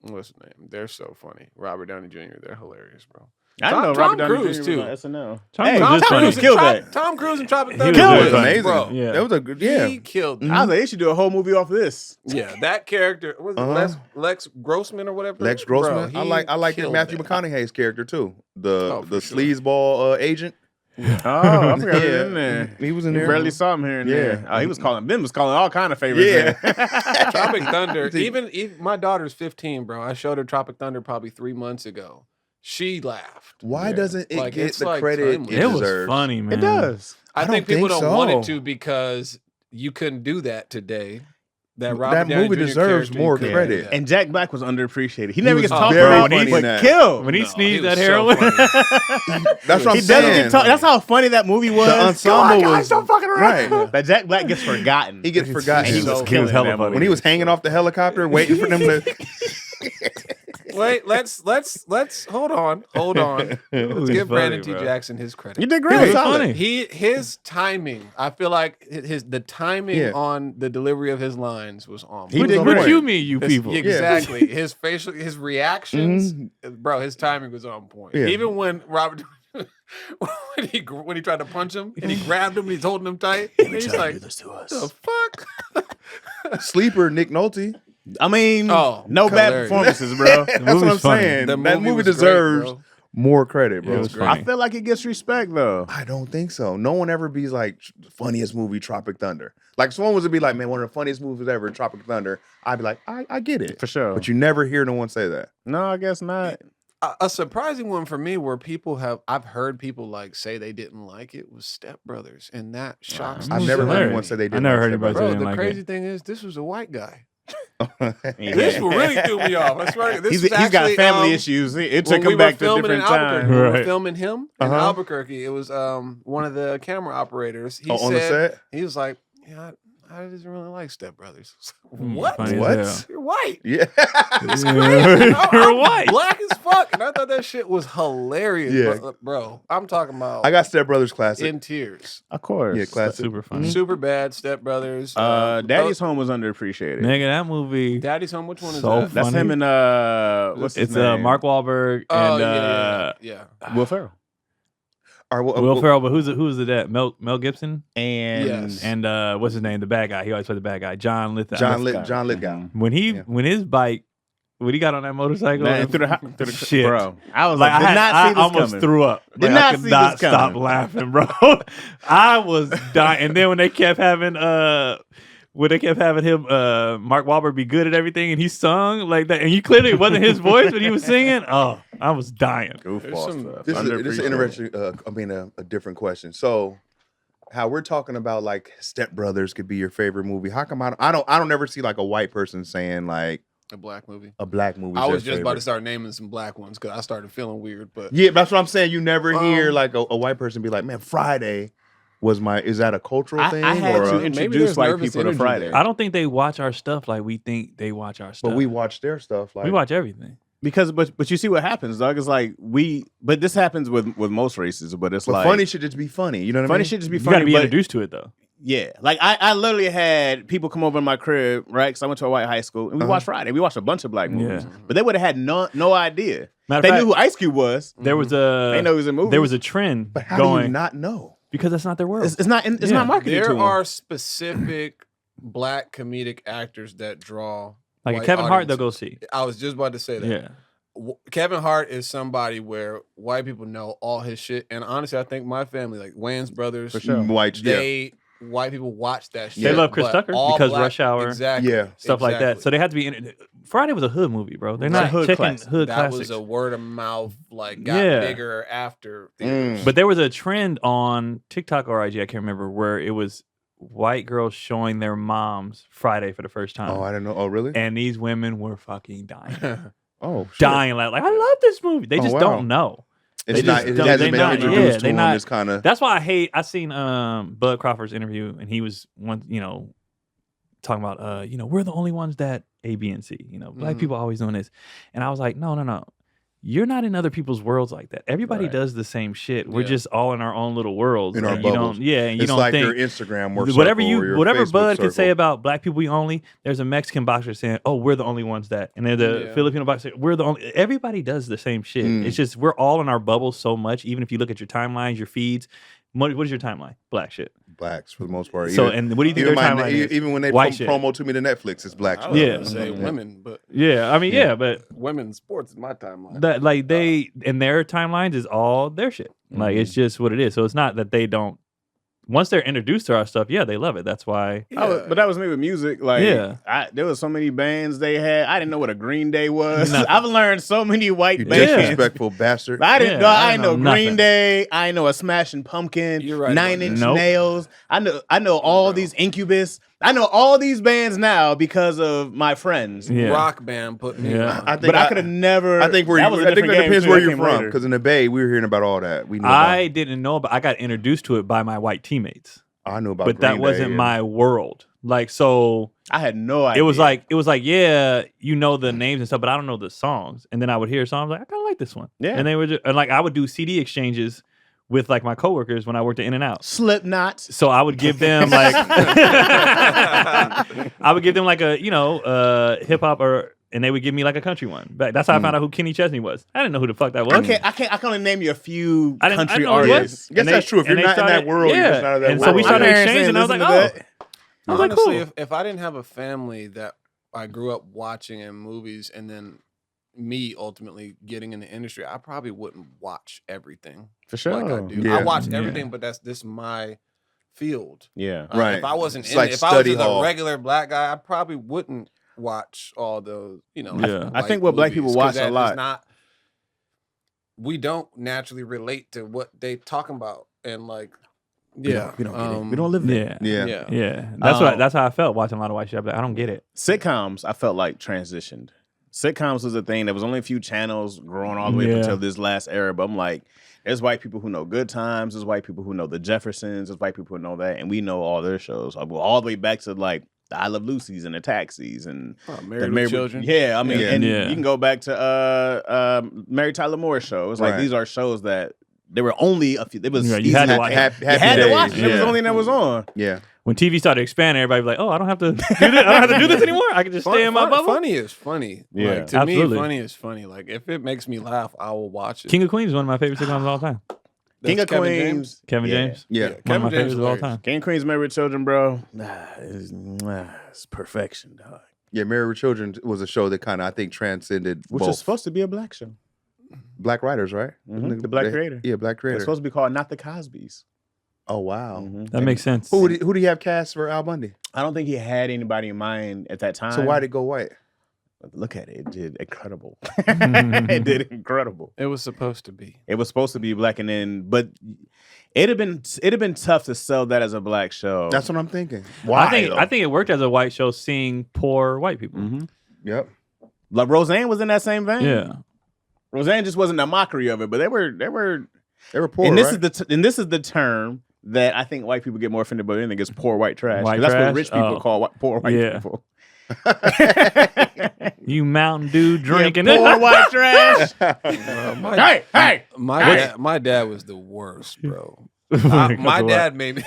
what's his name? They're so funny. Robert Downey Jr. They're hilarious, bro. I Tom- know Tom Robert Downey Cruise, Jr. too. was on SNL. Tom Hey, Cruise Tom is funny. Cruise killed that. Tom Cruise and Tropic He Thunder. was That really was funny. amazing. Bro, Yeah. That was a good. Yeah. he killed I that. was like, they should do a whole movie off of this. Yeah, that character was Uh-huh. Lex Grossman or whatever. Lex Grossman. Bro, I like killed Matthew that. McConaughey's character too. The Oh, for sure. sleazeball agent. Oh, I forgot he was Yeah. in there. He was in You there. barely saw him here and Yeah. there. Oh, he was calling. Ben was calling all kind of favorites. Yeah. Tropic Thunder. Even my daughter's 15, bro. I showed her Tropic Thunder probably 3 months ago. She laughed. Why doesn't it Like, get it's the like credit timeless. it It was deserves? funny, man. It does. I I think don't people think don't want so. it to because you couldn't do that today. That That Robert Downey movie Jr. deserves character, more you couldn't do credit. that. And Jack Black was underappreciated. He never was gets talked very about, funny in but that. killed. When he No, sneezed he at was so heroin. That's what I'm He doesn't saying. get talked. That's how funny that movie was. The ensemble was fucking right. That Jack Black gets forgotten. He gets forgotten. And he He was was killing hella that funny. movie. When he was hanging off the helicopter, waiting for them to. Wait, let's hold on. Let's was give Brandon funny, T. bro. Jackson his credit. You did He great. was It was solid. funny. His timing, I feel like the timing Yeah. on the delivery of his lines was on. He point. was on What point. you mean, you His- people? Exactly. His reactions, bro. His timing was on point. Yeah. Even when Robert, when he tried to punch him and he grabbed him and he's holding him tight, and he's like, "The fuck." Sleeper Nick Nolte. I mean, Oh, no bad hilarious. performances, bro. That's what I'm movie's funny. saying. The That movie was great, deserves bro. more credit, bro. It was I funny. feel like it gets respect though. I don't think so. No one ever be like funniest movie Tropic Thunder. Like someone was to be like, man, one of the funniest movies ever, Tropic Thunder. I'd be like, I get it For sure. but you never hear no one say that. No, I guess not. A surprising one for me where I've heard people like say they didn't like it was Step Brothers, and that shocks me. I've was never heard hilarious. anyone say they I didn't. never like heard Step anybody Bro, didn't the like crazy it. thing is, this was a white guy. Brothers. This really threw me off. I swear. This He's was got actually, family issues. It when took we him were back to a filming in different Albuquerque, time. when we were Right. filming him in Uh-huh. Albuquerque. It was one of the camera operators. He Oh, on the said set? he was like, "Yeah, I just really like Step Brothers. Mm, What? funny as What? hell. You're white. Yeah. It's Yeah. crazy. You're I'm white. black as fuck, and I thought that shit was hilarious. Yeah. Bro, I'm talking about I got Step Brothers classic. in tears. Of course. Yeah, classic. Super funny. Super Bad, Step Brothers. Daddy's Home was underappreciated. Nigga, that movie. Daddy's Home. Which one is So that? That's funny. him and what's his It's name? Mark Wahlberg Oh and yeah. Will Ferrell. All right, Will Ferrell, but who's the dad? Mel Gibson And Yes. and what's his name? The bad guy. He always played the bad guy. John Lithgow. John Lithgow. When Yeah. his bike, when he got on that motorcycle, Man, through the shit. bro. I was Like like, did not see I this almost coming. threw up. Did Like, not I could see not this stop coming. laughing, bro. I was dying. And then when they kept having him Mark Wahlberg be good at everything, and he sung like that, and you clearly it wasn't his voice, but he was singing. Oh, I was dying. Goofball some- stuff. This is an Underappreciated. interesting. A different question. So, how we're talking about like Step Brothers could be your favorite movie? How come I don't ever see like a white person saying like A black movie. a black movie? I was just about to start naming some black ones because I started feeling weird. But Yeah, that's what I'm saying. You never hear Um, like a white person be like, "Man, Friday was my." Is that a cultural thing? I had or to a- maybe introduce there's white nervous people to energy Friday. there. I don't think they watch our stuff like we think they watch our stuff. but we watch their stuff. Like we watch everything. Because but you see what happens, dog. It's like but this happens with most races, but it's But like funny should just be funny. You know what I funny mean? should just be You got funny. to be but introduced to it though. yeah, like I literally had people come over to my crib, right? Because I went to a white high school, and we watched Friday. We watched a bunch of black movies, Yeah. but they would have had no idea. Matter of They fact, knew who Ice Cube was. there was a They know he was in movies. there was a trend But how do going you not know? because that's not their world. It's not Yeah. not marketed to there them. are specific black comedic actors that draw. Like a white Kevin Hart, they'll go audiences. see. I was just about to say that. Yeah, Kevin Hart is somebody where white people know all his shit, and honestly, I think my family, like Wayans brothers, For sure. White, white people watch that shit. They love Chris but Tucker all because black- Rush Hour, exactly, Yeah. stuff like that. exactly. So they had to be. Friday was a hood movie, bro. They're It's a not hood checking classic. hood that classics. was a word of mouth, like got Yeah. bigger after. theaters. But there was a trend on TikTok or IG, I can't remember, where it was white girls showing their moms Friday for the first time. Oh, I didn't know. Oh, really? And these women were fucking dying. Oh, shit. Dying. Like, I love this movie. They Oh, just wow. don't know. It's They not. just It don't- hasn't they been not- introduced yeah, to they them. not- It's kind of. That's why I seen Bud Crawford's interview, and he was talking about we're the only ones that A, B, and C. Black Mhm. people always doing this. And I was like, no. You're not in other people's worlds like that. Everybody Right. does the same shit. We're Yeah. just all in our own little worlds. In our and you bubbles. don't, and you It's don't like think your Instagram or whatever circle or your whatever Facebook Bud could say circle. about black people we only. There's a Mexican boxer saying, "Oh, we're the only ones that," and then the Yeah. Filipino boxer, we're the only. Everybody does the same shit. Mm. It's just we're all in our bubbles so much. Even if you look at your timelines, your feeds, what is your timeline? Black shit. blacks for the most part. So, Even- and what do you think even, their my, timeline is? even when they White shit. promo to me to Netflix, it's black. I was Yeah. gonna say women, but Yeah, I mean, yeah, but women in sports is my timeline. that like they and their timelines is all their shit. Like it's just what it is. So it's not that they don't. Once they're introduced to our stuff, yeah, they love it. That's why. But that was me with music. Like, Yeah. there was so many bands they had. I didn't know what a Green Day was. Nothing. I've learned so many white You bands. disrespectful bastard. I didn't Yeah, know. I I know didn't know Green nothing. Day. I know a Smashing Pumpkin. You're right Nine about Inch that. Nope. Nails. I know all these Incubus. I know all these bands now because of my friends. Yeah. Rock band put me Yeah. on. I think But I could have never. I think that was a I think different it game, depends too. where That you're came from. later. Because in the Bay, we were hearing about all that. We knew I didn't know, but I got introduced to it by my white teammates. I knew about But that Green wasn't Day my world. Like so. I had no idea. It was like, yeah, you know the names and stuff, but I don't know the songs. And then I would hear songs like, I kind of like this one. Yeah. And they were just, and like I would do CD exchanges with like my coworkers when I worked at In-N-Out. Slipknot. So I would give them like, I would give them like a hip hop and they would give me like a country one. That's how I found out who Kenny Chesney was. I didn't know who the fuck that was. I can only name you a few I didn't country know who it was. artists. Guess And that's true. If and you're they not in that world, you're just not in that and world. so we My started parents exchanging, and I was like, didn't oh. listen to I was like, Honestly, cool. if I didn't have a family that I grew up watching in movies and then me ultimately getting in the industry, I probably wouldn't watch everything For sure. like I do. Yeah. I watch Yeah. everything, but this is my field. Yeah. Right. If I wasn't It's in like it, if I was study just hall. a regular black guy, I probably wouldn't watch all those, Yeah. I white think what black people movies, 'cause watch a that is lot. not, we don't naturally relate to what they talking about. And like, yeah. We don't get it. We don't live there. Yeah. Yeah. Yeah. Um, That's how I felt watching a lot of white shit. I don't get it. Sitcoms, I felt like transitioned. Sitcoms was a thing. There was only a few channels growing all the way up Yeah. until this last era. But I'm like, There's white people who know Good Times. There's white people who know the Jeffersons. There's white people who know that, and we know all their shows. All the way back to like the I Love Lucy's and the Taxis and Married with Children. Yeah, I mean, Yeah. and Yeah. you can go back to Mary Tyler Moore shows. Like Right. these are shows that there were only a few. It was Yeah, you easy had to watch it. You had to watch it. It was Yeah. the only thing that was on. Yeah. When TV started expanding, everybody was like, "Oh, I don't have to do this. I don't have to do this anymore. I can just stay in my bubble." Funny is funny. Yeah. Like, to Absolutely. me, funny is funny. Like if it makes me laugh, I will watch it. King of Queens is one of my favorite sitcoms of all time. That's King of Kevin Queens. James. Kevin Yeah. James, Yeah. one of Kevin my James favorites of all hilarious. time. King of Queens Married with Children, bro. It's perfection, dog. Yeah. Married with Children was a show that kind of I think transcended Which both is supposed to be a black show. black writers, right? Mhm. The black creator. Yeah, black It's creator. supposed to be called Not the Cosbys. Oh wow. Mhm. That makes sense. Who do you have cast for Al Bundy? I don't think he had anybody in mind at that time. So why did it go white? Look at it. It did incredible. It did incredible. It was supposed to be. It was supposed to be black, and then, but it'd have been tough to sell that as a black show. That's what I'm thinking. Why? I think it worked as a white show, seeing poor white people. Mhm. Yep. Like Roseanne was in that same vein. Yeah, Roseanne just wasn't a mockery of it, but they were. They were poor. And this right? is the term that I think white people get more offended by anything is poor white trash. 'Cause White that's trash? what rich people Oh. call poor white Yeah. people. you Mountain Dew drinking. Poor white trash. Hey. My dad was the worst, bro. My dad made me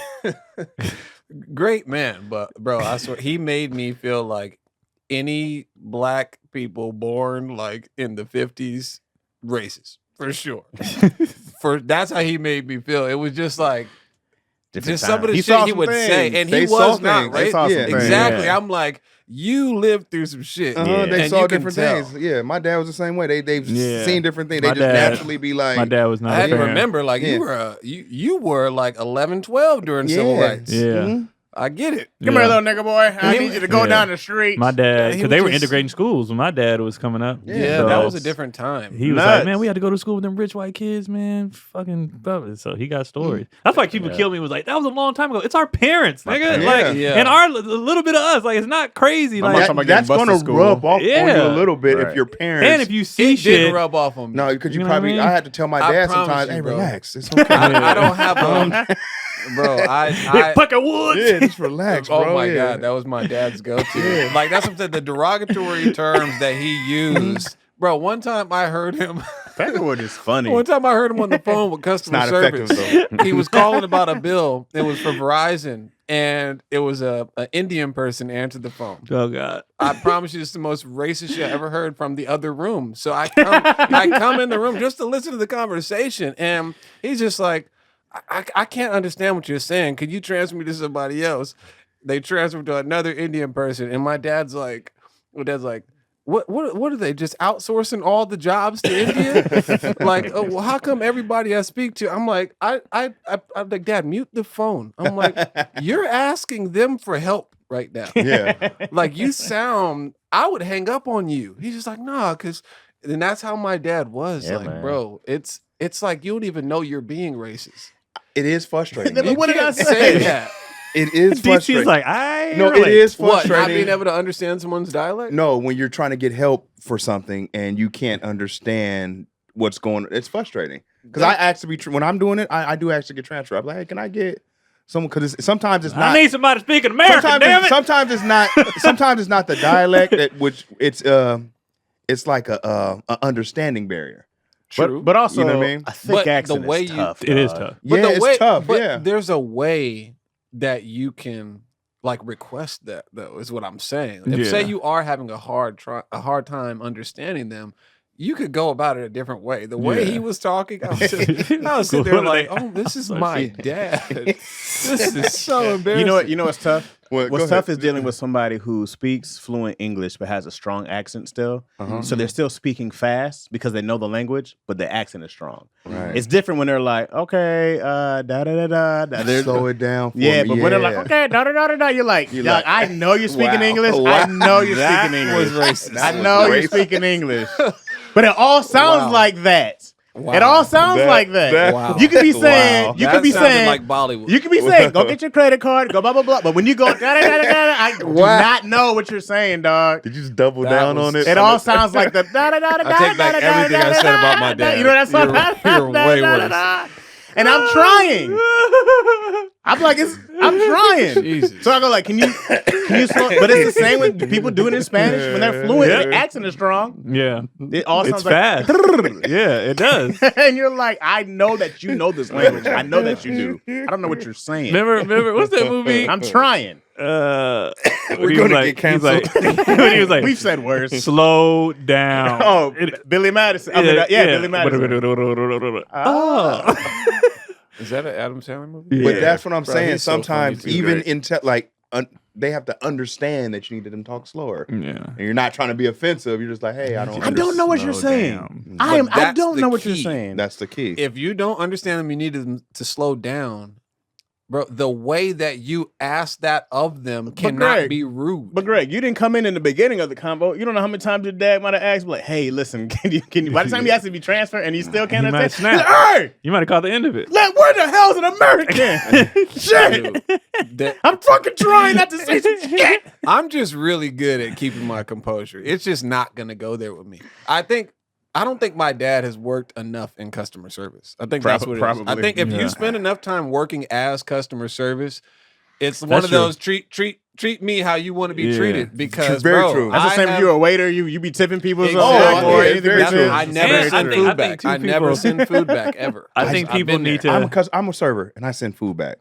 great man, but bro, I swear he made me feel like any black people born like in the 50s racist for sure. That's how he made me feel. It was just like Different just some of time. the saw shit he some would things. say, and They he saw was not things. They right. saw some Yeah, things. exactly. Yeah. I'm like, you lived through some shit. They and saw you can different tell. things. Yeah, my dad was the same way. They've Yeah. seen different things. My They just dad- naturally be like, My dad was not. I a had to fan. remember, like Yeah. you were like 11, 12 during civil Yeah. rights. Yeah. Mhm. I get it. Come Yeah. here, little nigga boy. I He need was- you to go Yeah. down the street. My dad, He because was they were just- integrating schools when my dad was coming up. Yeah, So that was a different time. He was Nuts. like, man, we had to go to school with them rich white kids, man. Fucking, so he got stories. That's why people kill me. Was like, that was a long time ago. It's our parents, nigga. parents. Like, Yeah. and a little bit of us. Like, it's not crazy. My Like, mom talking about getting that's bused gonna at school. rub off on you Yeah. a little bit Right. if your parents. and if you see It shit, didn't rub off on me. no, because you You know what I probably. mean? I had to tell my I dad promise sometimes, you, "Hey, bro. relax. It's okay." I don't have a bro. I Pucker Woods. yeah, just relax, bro. oh my yeah. god, that was my dad's go-to. Like that's what I'm saying. The derogatory terms that he used, bro. One time I heard him. Peckerwood is funny. One time I heard him on the phone with customer not service. effective, He was calling about a bill. It was for Verizon, and it was an Indian person answered the phone. Oh God. I promise you, it's the most racist shit I ever heard from the other room. So I come in the room just to listen to the conversation, and he's just like, I can't understand what you're saying. Could you transfer me to somebody else? They transfer to another Indian person, and my dad's like, what are they just outsourcing all the jobs to India? Like, oh, well, how come everybody I speak to? I'm like, I'm like, Dad, mute the phone. I'm like, you're asking them for help right now. Yeah. Like you sound, I would hang up on you. He's just like, nah, because, and that's how my dad was. Yeah, like, man. bro, it's like you don't even know you're being racist. It is frustrating. But You what did I can't say? that. It is frustrating. DC's like, I no, relate. it is What? frustrating. Not being able to understand someone's dialect? No, when you're trying to get help for something and you can't understand what's going on, it's frustrating. Because I ask to be when I'm doing it, I do actually get transferred. I'm like, hey, can I get someone? Because sometimes it's not. I need somebody speaking American. Damn it. Sometimes it's not. Sometimes it's not the dialect which it's like a understanding barrier. True. But also, You know what I mean? a thick But the accent way is you- tough. It is dog. tough. But Yeah, the it's way, tough. But Yeah. there's a way that you can like request that, though, is what I'm saying. If say Yeah. you are having a hard time understanding them, you could go about it a different way. The way he was talking, I was sitting there like, oh, this is my dad. This is so embarrassing. You know what's tough? Well, go What's tough ahead. is dealing with somebody who speaks fluent English but has a strong accent still. So they're still speaking fast because they know the language, but the accent is strong. Right. It's different when they're like, okay, da da da da. They're Slow it down. For yeah, me. but when they're like, okay, da da da da da, you're like, I know you're speaking Wow. English. Wow. I know you're That speaking English. was racist. I That know was you're racist. speaking English. But it all sounds Wow. like that. Wow. It all sounds like that. Wow. You could be saying, Wow. you That could be sounded saying, like Bollywood. you could be saying, go get your credit card, go blah blah blah. But when you go, I do not know what you're saying, dog. Did you just double That down was- on it? It all sounds like the da da da da. I take back everything I said about my dad. You know that song? You're way worse. And I'm trying. I'm like, I'm trying. Jesus. So I go like, can you slow? But it's the same when people do it in Spanish when they're fluent, Yeah. their accent is strong. Yeah. It all It's sounds like fast. Yeah, it does. and you're like, I know that you know this language. I know that you do. I don't know what you're saying. Remember, what's that movie? I'm trying. We're gonna get canceled. When he was like, We've said worse. slow down. Oh, Billy Madison. I mean, Billy Madison. Oh. Is that an Adam Sandler movie? But Yeah. that's what I'm Bro, saying. he's so funny Sometimes too. even Great. in they have to understand that you need them to talk slower. Yeah. And you're not trying to be offensive. You're just like, hey, I don't know what you're Slow saying. down. I that's don't the know what you're key. saying. That's the key. If you don't understand them, you need them to slow down. Bro, the way that you ask that of them cannot Greg, be rude. But Greg, you didn't come in the beginning of the convo. You don't know how many times your dad might have asked, like, "Hey, listen, can you?" By the time he asked to be transferred, and he still can't He might understand. snap. Hey, You might have caught the end of it. where the hell's an American? Shit, That- I'm fucking trying not to say some shit. I'm just really good at keeping my composure. It's just not gonna go there with me. I don't think my dad has worked enough in customer service. I think that's what it is. I Probably. think if Yeah. you spend enough time working as customer service, it's one That's of true. those treat me how you want to be Yeah. treated. Because Very bro, true. That's the I same. If have- you're a waiter, you be tipping people. Exactly. Or Yeah, anything very like true. that. I never And send I think food back. two I never people- send food back ever. I think I've people been need there. to. I'm a server and I send food back.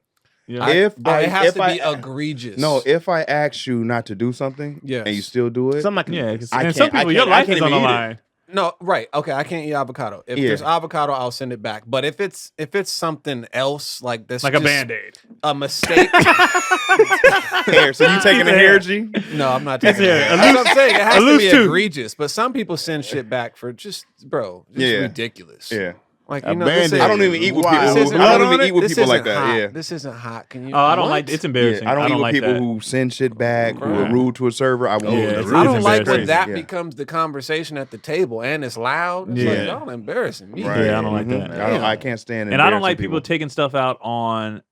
Yeah. If It has to be I- egregious. No, if I ask you not to do something Yes. and you still do it, Something like Yeah, 'cause- I and some can't- I people, your can't- I life can't is on the even eat it. line. No, right. Okay, I can't eat avocado. If Yeah. there's avocado, I'll send it back. But if it's something else like this, Like a Band-Aid. a mistake. hair. So you taking a hair, G? No, I'm not taking That's it. it. That's what I'm saying. It has a to loose be tooth. egregious. But some people send shit back for just Yeah. ridiculous. Yeah. Like A you know, this Band-Aid. I don't even eat with Wow. people. This Who, isn't- I don't on even it? eat with This people like isn't that. hot. Yeah. This isn't hot. Can you? Oh, I don't What? like. It's embarrassing. Yeah, I don't eat with like people that. who send shit back, who Right. are rude to a server. I won't. Yeah, eat it's with I them. don't like when embarrassing. that Yeah. becomes the conversation at the table and it's loud. It's Yeah. like, y'all embarrassing me. Right. Yeah, I don't like Mhm. that. I can't stand. And I don't like embarrassing people taking stuff out on,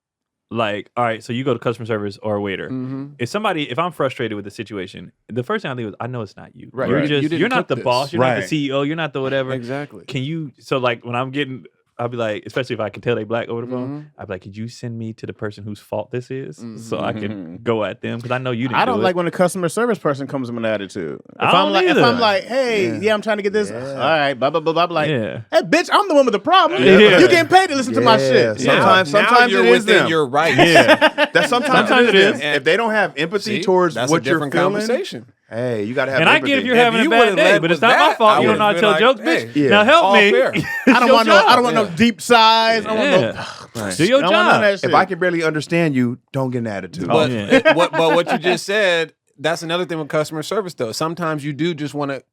like, all right, so you go to customer service or a waiter. Mm-hmm. If I'm frustrated with the situation, the first thing I think is, I know it's not you. Right. You're Right. just, You didn't you're not cook the this. boss. You're not Right. the CEO. You're not the whatever. Exactly. Can you? So like when I'm getting, I'll be like, especially if I can tell they black over the phone, Mhm. I'll be like, could you send me to the person whose fault this is, Mhm. so I can go at them because I know you didn't. I don't do like it. when a customer service person comes with an attitude. I don't if either. I'm like, hey, Yeah. yeah, I'm trying to get this. Yeah. All right, blah blah blah blah. Like, Yeah. hey, bitch, I'm the one with the problem. Yeah. You getting paid to listen to my shit. Yeah. Sometimes you're it is within them. your rights. Yeah. That sometimes Sometimes it it is. is. If they don't have empathy See? towards That's what a different you're feeling, conversation. hey, you gotta have. And I empathy. get if you're If having you a bad would've day, led but it's with not my that, fault. I You don't know how to would've tell been jokes, like, bitch. hey, Yeah. Now help all me. fair. I don't want no. I don't want no Yeah. deep sighs. I don't want no. Right. Do your I don't want none of job. that shit. If I can barely understand you, don't get an attitude. Oh, But yeah. what you just said, that's another thing with customer service though. Sometimes you do just want to,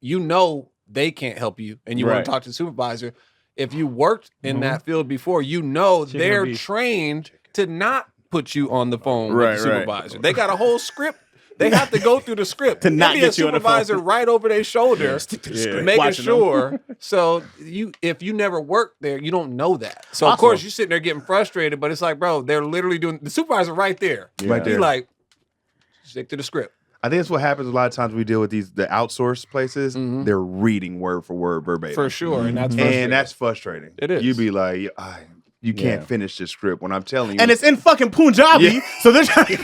they can't help you and you want Right. to talk to the supervisor. If you worked in that field before, they're beef. trained to not put you on the phone Right, with the right. supervisor. They got a whole script. They have to go through the script. To not There'd be get a you on the phone. supervisor right over their shoulder, making Watching them. sure. So if you never worked there, you don't know that. So of Also- course you're sitting there getting frustrated, but it's like, bro, they're literally doing the supervisor right there. Right He's there. like, stick to the script. I think that's what happens a lot of times we deal with the outsourced places. Mhm. They're reading word for word verbatim. For sure, and that's frustrating. And that's frustrating. It is. You be like, you can't Yeah. finish this script when I'm telling you. And it's in fucking Punjabi, Yeah. so they're trying.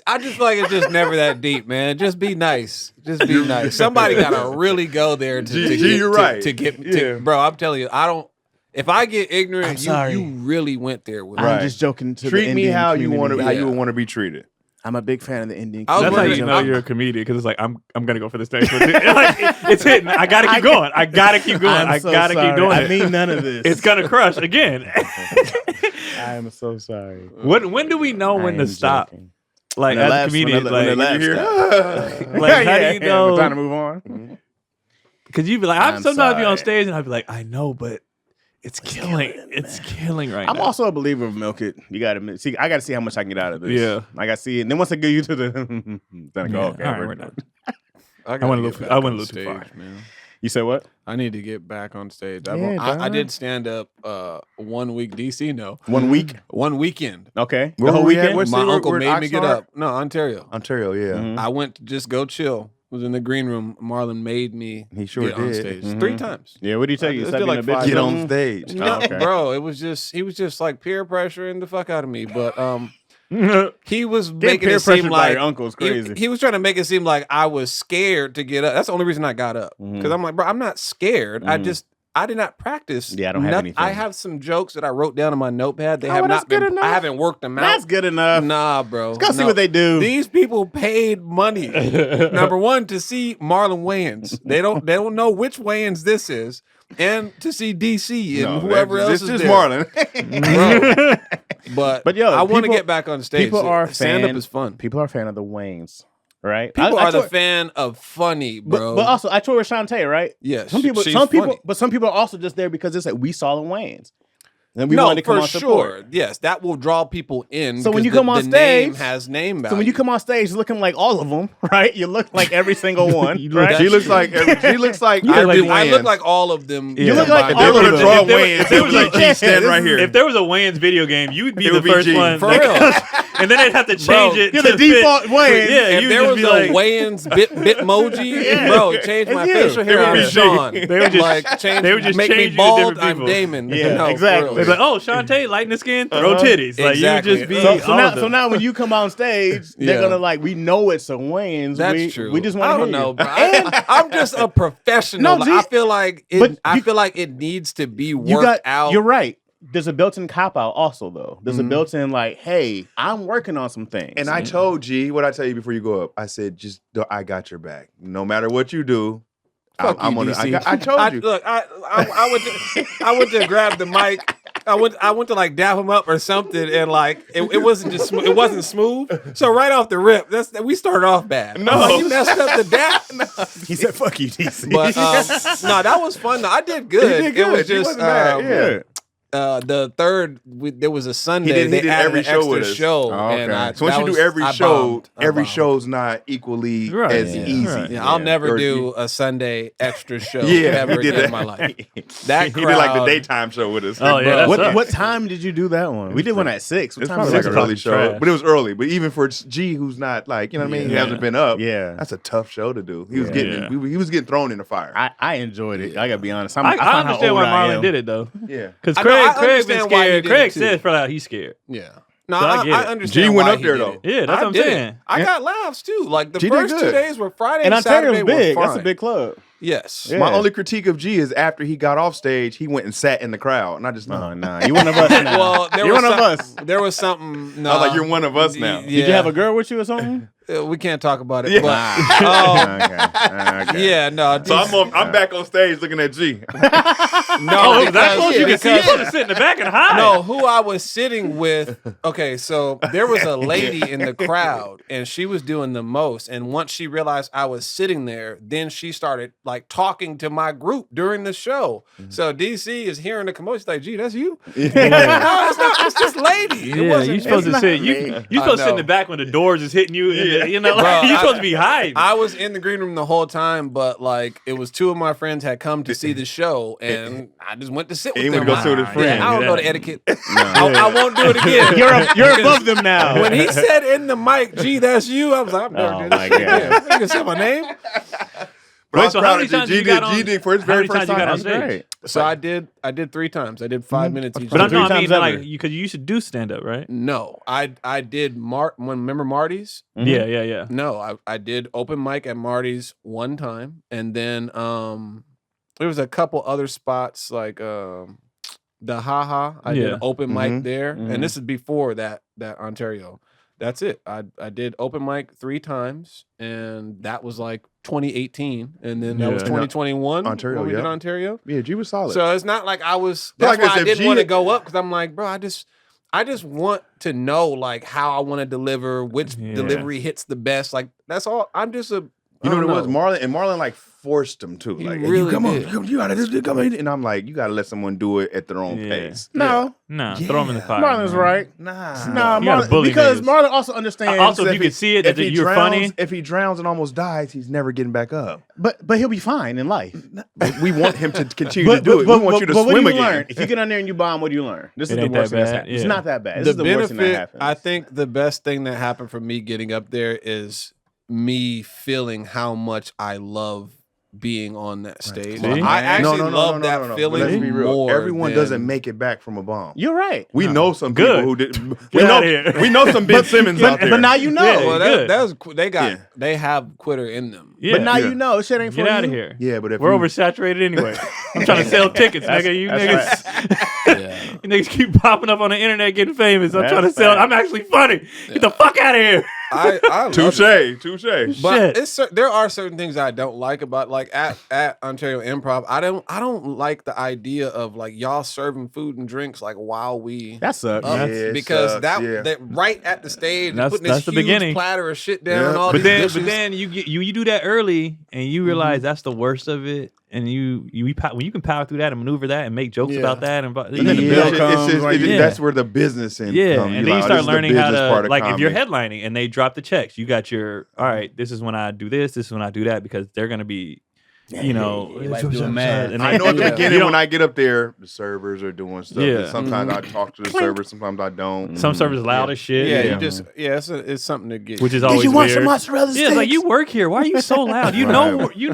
I just feel like it's just never that deep, man. Just be nice. Just be nice. Somebody gotta really go there to G, get, you're right. to get Yeah. bro. I'm telling you, I don't. If I get I'm ignorant, sorry. you really went there with Right. I'm just joking. To treat the me Indian how you want to community. how you Yeah. would want to be treated. I'm a big fan of the Indian. I was That's how community. you wondering- know you're a comedian because it's like I'm gonna go for this next one. Like, it's hitting. I gotta keep going. I gotta keep going. I'm I so gotta keep sorry. doing I it. mean none of this. It's gonna crush again. I am so sorry. when do we know when I to am stop? joking. Like When the as a laughs- comedian, when the like, laughs you hear- stop. like, how do you know? We're trying to move on. Because you'd be like, I'm sometimes be on sorry. stage and I'd be like, I know, but it's killing. It's killing right I'm now. also a believer of milk it. You gotta see. I gotta see how much I can get out of this. Yeah. I gotta see it. And then once I get you to the, then I go, Yeah. okay, All right, we're we're done. done. I went a little too far. man. You said what? I need to get back on stage. Yeah, I did stand up 1 week DC. No, 1 week. 1 weekend. Okay. Where The whole were we at? weekend. What's My the- uncle where made me get Oxnard? up. No, Ontario. Ontario, yeah. Mhm. I went to just go chill. Was in the green room. Marlon made me He sure get on did. stage Mhm. 3 times. Yeah. What do you tell you? Let's Stop do being like a bitch. 5 Get minutes. on stage. No, okay. bro, he was just like peer pressuring the fuck out of me. But he was Getting making peer it seem pressured by like your uncle is crazy. he was trying to make it seem like I was scared to get up. That's the only reason I got up. Because I'm like, bro, I'm not scared. I did not practice. Yeah, I don't have anything. I have some jokes that I wrote down in my notepad. They Oh, have that's not been. good enough. I haven't worked them out. That's good enough. Nah, bro. Let's go see No. what they do. These people paid money. Number one, to see Marlon Wayans. They don't know which Wayans this is, and to see DC and whoever else It's is just there. Marlon. Bro, But yo, I want to people- get back on stage. People are stand up fan- is fun. People are a fan of the Wayans, right? People I are the told- fan of funny, bro. But also, I toured with Shantae, right? yes, Some people, she's some people, funny. but some people are also just there because it's like we saw the Wayans, and we no, wanted to come for on sure. support. Yes, that will draw people in. So when because you come on the name stage- has name value. So when you come on stage looking like all of them, right? You look like every single one, You look right? She looks like You I look did like- I Wayans. look like all of them. You look like If all they of were to them. draw If there was- Wayans, if there it would was be a- G stand right here. If there was a Wayans video game, you would be It the would be first G. one. For that real. comes- and then they'd have to change it You're to the default fit. Wayans. Yeah, If you there would was just a be like, Wayans bitmoji, Yeah. bro, change It's my you. facial hair. It would I'm be Sean. They would just- like change. they would just make change me you to bald. different I'm people. Damon. Yeah, No, for exactly. real. they'd be like, oh, Shantae, lighten the skin, throw titties. Like, Exactly. you would just be So all of now, them. when you come on stage, they're Yeah. gonna like, we know it's a Wayans. That's true. We just I want to don't know, bro. I'm just a professional. No, Like, G- I feel like but I you- feel like it needs to be worked You got. out. You're right. There's a built-in cop out also though. There's a Mhm. built-in like, hey, I'm working on some things. And I told G, what I tell you before you go up, I said, I got your back. No matter what you do, Fuck I'm you, gonna. DC. I told you. Look, I went to grab the mic. I went to like dap him up or something, and like it wasn't just it wasn't smooth. So right off the rip, we started off bad. No. I'm like, you messed up the dap. he said, "Fuck you, DC." But no, that was fun. Though. I did good. You did good. It was You just wasn't bad, yeah. the third. There was a Sunday. He they did added every an show extra with us. show, Oh, okay. and So once that you do was- every I show, bombed. I every bombed. show's not equally Right. as Yeah. easy. Right. Yeah, I'll never Or do a Sunday extra show Yeah, ever he did again in that. my life. That He did like the crowd- daytime show with us. Oh, yeah, that's what sucks. what time did you do that one? We did one at 6. What It's time probably was like it? an early show, trash. but it was early. But even for G, who's not like, you know what I mean, he Yeah. hasn't been up. Yeah. That's a tough show to do. He was Yeah. getting, he was getting thrown in the fire. I enjoyed it. Yeah. I gotta be honest. I find how understand old why I Marlon am. did it though, yeah, because I know, I Craig been understand why he scared. did Craig it, too. said for out he's scared. Yeah. No, So I I, get I it. understand. G went why up there, he did though. it. Yeah, that's I what I'm did. saying. I got laughs too. Like the G did first 2 good. days were Friday And and Saturday Ontario's big. were That's a fine. big club. Yes. Yeah. My only critique of G is after he got off stage, he went and sat in the crowd, and I just No, nah. You one of us now. Well, there You're was one of us. There was something. No, I was like, you're one of us now. Yeah. Did you have a girl with you or something? We can't talk about it. Yeah. But Okay. yeah, no. So I'm back on stage looking at G. no, Oh, that's close. You can see. You're because- supposed to sit in the back and hide. No, who I was sitting with. Okay, so there was a lady in the crowd, and she was doing the most. And once she realized I was sitting there, then she started like talking to my group during the show. So DC is hearing the commotion. She's like, "Gee, that's you." No, it's not. It's this lady. It Yeah, wasn't you supposed me. to sit. me. You I supposed to sit in know. the back when the doors is hitting you. And you know, Bro, you I- supposed to be hiding. I was in the green room the whole time, but like it was 2 of my friends had come to see the show, and I just went to sit with He them. went to go sit with his Yeah, friends. I don't know Yeah. the etiquette. I won't do it again. You're above them now. When he said in the mic, "Gee, that's you," I was like, "I'm never Oh doing my this. God. Yeah, you can say my name." But I Wait, was so proud how of many G. times G you got on? G did for his How very many first times you got time. on That's stage? great. So I did 3 times. I did 5 minutes each. But I time. know Three I mean times like ever. because you used to do stand up, right? No, I did remember Marty's? Yeah, yeah, yeah. No, I did open mic at Marty's one time, and then there was a couple other spots like the Haha. I did Yeah. an open mic Mhm. there, Mhm. and this is before that Ontario. That's it. I did open mic 3 times, and that was like 2018, and then that was Yeah. 2021. Ontario, when we did yeah. Ontario. Yeah, G was solid. So it's not like I was. But That's like I why I said, didn't G- want to go up because I'm like, bro, I just want to know like how I want to deliver, which Yeah. delivery hits the best. Like that's all. I'm just a. You know I what it don't was? Marlon like forced him to. He Like, really you come on, did. you gotta come in. And I'm like, you gotta let someone do it at their own pace. No. No, throw him in the fire. Marlon's man. right. Nah. You gotta bully because niggas. Marlon also understands. Also, if you could see it, that you're funny. If he drowns and almost dies, he's never getting back up. but he'll be fine in life. But we want him to continue to do it. We want you to what swim do you again. learn? If you get on there and you bomb, what do you learn? This It is the ain't worst that thing that's bad, happened. It's yeah. not that bad. This The is the worst thing that benefit, happens. I think the best thing that happened for me getting up there is me feeling how much I love being on that stage. See? I actually No, love that But feeling let's be real. more. Everyone than- doesn't make it back from a bomb. You're right. We know some Good. people who did. Get We outta here. know. We know some Ben Simmons out there. But now you know. Yeah, Well, good. that was they got Yeah. they have quitter in them. Yeah. But now Yeah. you know. Shit ain't for Get out of you. here. Yeah, but if We're you- oversaturated anyway. I'm trying to sell tickets, nigga. You that's niggas, Yeah. you niggas keep popping up on the internet getting famous. I'm That's trying to sell. fact. I'm actually funny. Get the fuck out of here. I love it. touche. But Shit. there are certain things I don't like about like at Ontario Improv. I don't like the idea of like y'all serving food and drinks like while we That sucks. up, Yeah, it because sucks, that yeah. that right at the stage and That's- putting this that's the huge beginning. platter of shit down. Yeah. And all But these then, dishes. you do that early, and you realize that's the worst of it. And when you can power through that and maneuver that and make jokes Yeah. about that, and then the Yeah, bill it's comes, just- like, yeah. That's where the business end yeah, comes. and then You're you like, start this is the learning how business part to of like if you're comedy. headlining and they drop the checks, you got your all right. This is when I do this. This is when I do that because they're gonna be, you know, you might do a math. and I know at the Yeah. beginning when I get up there, the servers are doing stuff. Yeah. Sometimes I talk to the servers, sometimes I don't. some servers loud as shit. yeah, Yeah. you just it's something to get. Which is always Did you want some weird. mozzarella Yeah, sticks? it's like you work here. Why are you so loud? You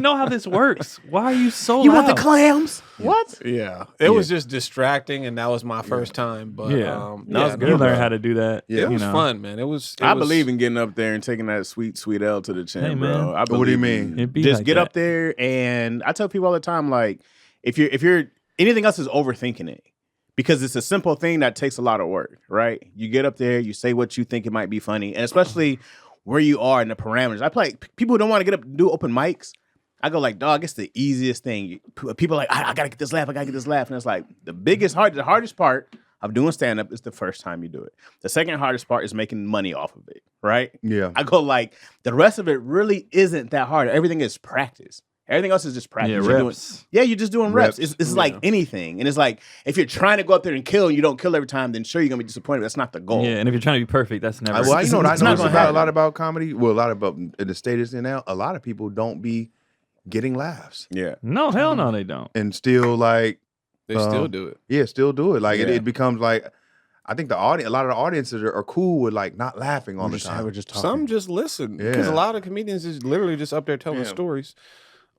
know how this works. Why are you so You loud? want the clams? What? Yeah, it was just distracting, and that was my first time. But Yeah. yeah, That was good, You learn bro. how to do that. Yeah. it was you know. fun, man. It was. I believe in getting up there and taking that sweet L to the chin, Hey, bro. man. I What do you believe mean? in- It be Just like get that. up there, and I tell people all the time, like, if you're anything else is overthinking it. Because it's a simple thing that takes a lot of work, right? You get up there, you say what you think it might be funny, and especially where you are in the parameters. I play people who don't want to get up and do open mics. I go like, dog, it's the easiest thing. People are like, I gotta get this laugh, and it's like the hardest part of doing stand up is the first time you do it. The second hardest part is making money off of it, right? Yeah. I go like, the rest of it really isn't that hard. Everything is practice. Everything else is just practice. Yeah, You're doing- reps. you're just doing reps. Reps. It's like anything. And it's like, if you're trying to go up there and kill and you don't kill every time, then sure, you're going to be disappointed. That's not the goal. Yeah, and if you're trying to be perfect, that's never. Well, you know what I It's not noticed gonna about a happen. lot about comedy? Well, a lot about in the state it's in now. A lot of people don't be getting laughs Yeah. No, hell no, they don't. and still like, they still do it. yeah, still do it. Like Yeah. it becomes like, I think a lot of the audiences are cool with like not laughing all the time. We're just talking. Some just listen because Yeah. a lot of comedians is literally just up there telling Yeah. stories.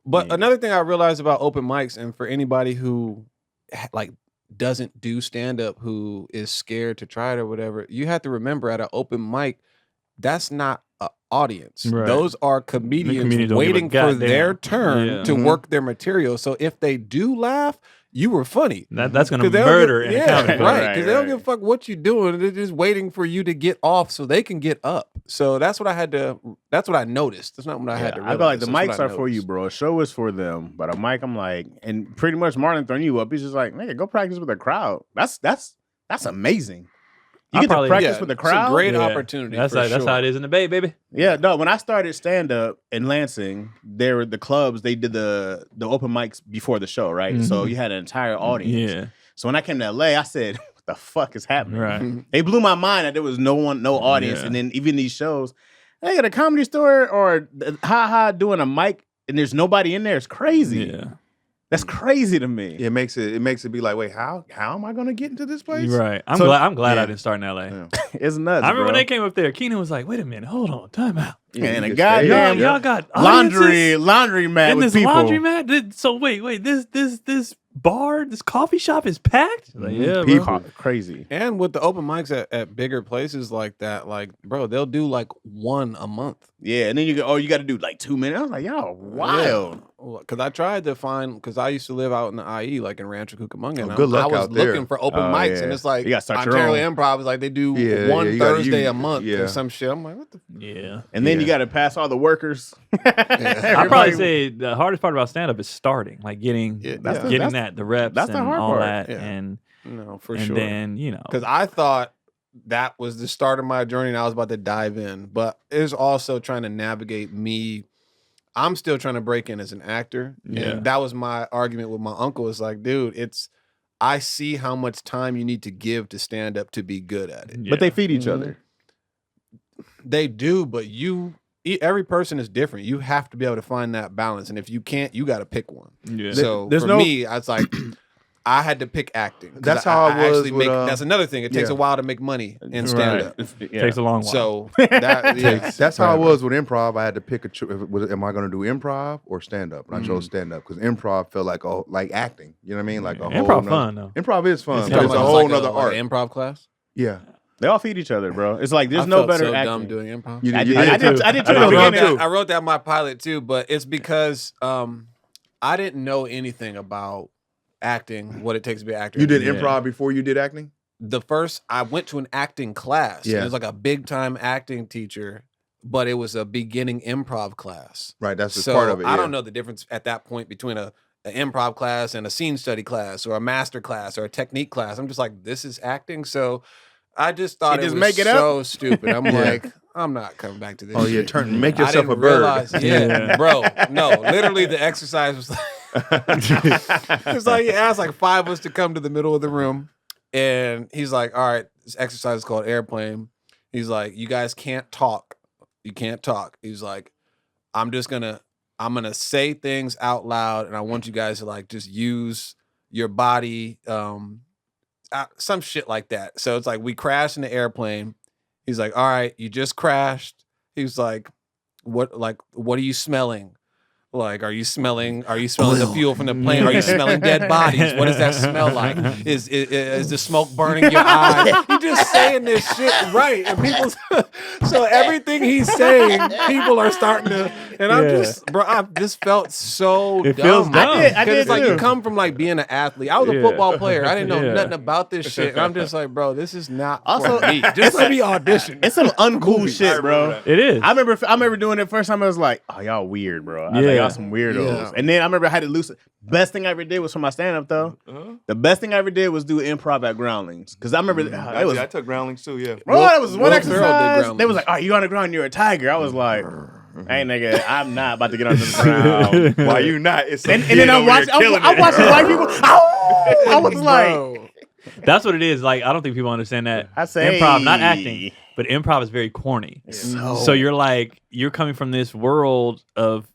But Yeah. another thing I realized about open mics, and for anybody who like doesn't do stand up, who is scared to try it or whatever, you have to remember at an open mic, that's not an audience. Right. Those are comedians, comedians don't give a waiting for goddamn. their turn Yeah. to Mhm. work their material. So if they do laugh, you were funny. That's gonna 'Cause they don't murder give- in a yeah, comedy club. right? Because they don't right. give a fuck what you're doing. They're just waiting for you to get off so they can get up. So that's what I had to. That's what I noticed. That's not what I had to. I feel like the realize. mics That's what are I for you, noticed. bro. A show is for them. But a mic, I'm like, and pretty much Marlon throwing you up, he's just like, nigga, go practice with a crowd. That's amazing. You I get probably- to practice Yeah, with the it's crowd. a great Yeah. opportunity. That's for like, that's sure. how it is in the Bay, baby. Yeah, no. When I started stand up in Lansing, there were the clubs. They did the open mics before the show, right? So you had an entire audience. Yeah, So when I came to LA, I said, "What the fuck is happening?" right. They blew my mind that there was no audience, Yeah. and then even these shows, hey, at a comedy store or ha doing a mic, and there's nobody in there. It's crazy. Yeah, That's crazy to me. It makes it be like, wait, how am I gonna get into this place? right. I'm So- glad yeah. I didn't start in LA. Yeah. It's nuts. I remember when bro. they came up there. Keenan was like, "Wait a minute, hold on, time out. Man, a You goddamn Y'all got laundry audiences mat in with this people. laundromat. So wait, this bar, this coffee shop is packed. Like, yeah, bro. People. Crazy. And with the open mics at bigger places like that, like bro, they'll do like one a month. Yeah, and then you go, you got to do like 2 minutes. I was like, y'all wild. Because I tried to find, because I used to live out in the IE, like in Rancho Cucamonga. and good luck I was out there. looking for open Oh, mics, yeah. and it's like You gotta start your Ontario own. Improv is like they do Yeah, one yeah, you gotta- Thursday you- a month yeah. or some shit. I'm like, what the? Yeah. And then you Yeah. got to pass all the workers. I'd probably say the hardest part about stand up is starting, like getting Yeah, getting that, the reps that's the and hard all part. that. Yeah. And No, for and sure. then, Because I thought that was the start of my journey and I was about to dive in. But it was also trying to navigate me. I'm still trying to break in as an actor. Yeah. And that was my argument with my uncle. It's like, dude, I see how much time you need to give to stand up to be good at it. But they feed each other. They do, but every person is different. You have to be able to find that balance. And if you can't, you got to pick one. Yeah. So There's for me, I was like, I had to pick acting. 'Cause That's how I was with, that's another thing. It takes a while to make money in stand up. Takes a long while. So That's how I was with improv. I had to pick am I going to do improv or stand up? And I chose stand up because improv felt like acting. You know what I mean? Like a whole Improv fun though. Improv is fun, It's but it's a like whole nother art. Improv class. Yeah. They all feed each other, bro. It's like there's I no felt better so acting. dumb doing improv. You I did- did, you I did did, I did I too. did in the beginning. I wrote that in my pilot too, but it's because I didn't know anything about acting, what it takes to be an actor. You did improv before you did acting? I went to an acting class. Yeah. It was like a big time acting teacher, but it was a beginning improv class. Right, that's just So part of it. I yeah. don't know the difference at that point between an improv class and a scene study class or a master class or a technique class. I'm just like, this is acting. So I just thought You it just was make it so stupid. I'm Yeah. like, I'm not coming back to this. Oh yeah, shit. make I yourself didn't a bird. realize, yeah, bro. No, literally the exercise was like, it's like he asked like 5 of us to come to the middle of the room, and he's like, all right, this exercise is called airplane. He's like, you guys can't talk. You can't talk. He's like, I'm gonna say things out loud, and I want you guys to like just use your body, some shit like that. So it's like we crashed in the airplane. He's like, all right, you just crashed. He was like, what are you smelling? Like, are you smelling the fuel from the plane? Are you smelling dead bodies? What does that smell like? Is the smoke burning your eyes? He's just saying this shit right. And people, so everything he's saying, people are starting to, and I'm just, bro, I just felt so It dumb. feels dumb. I did It's like too. you come from like being an athlete. I was a Yeah. football player. I didn't know Yeah. nothing about this shit. And I'm just like, bro, this is not Also- for me. Just let me audition. It's some uncool shit, bro. It is. I remember doing it first time. I was like, "Oh, y'all weird, bro." I was like, Yeah. "Y'all some weirdos." Yeah. And then I remember I had to lose. Best thing I ever did was for my stand up though. The best thing I ever did was do improv at Groundlings because I remember it was. I took groundlings too. Yeah. Bro, that was one Will Ferrell did exercise. Groundlings. They was like, "Oh, you on the ground? You're a tiger." I was like, "Hey, nigga, I'm not about to get on the ground." Why you not? It's And then I'm watching white people. Ow! I was like, Bro. That's what it is. Like, I don't think people understand that. I say Improv, not acting, but improv is very corny. So you're coming from this world of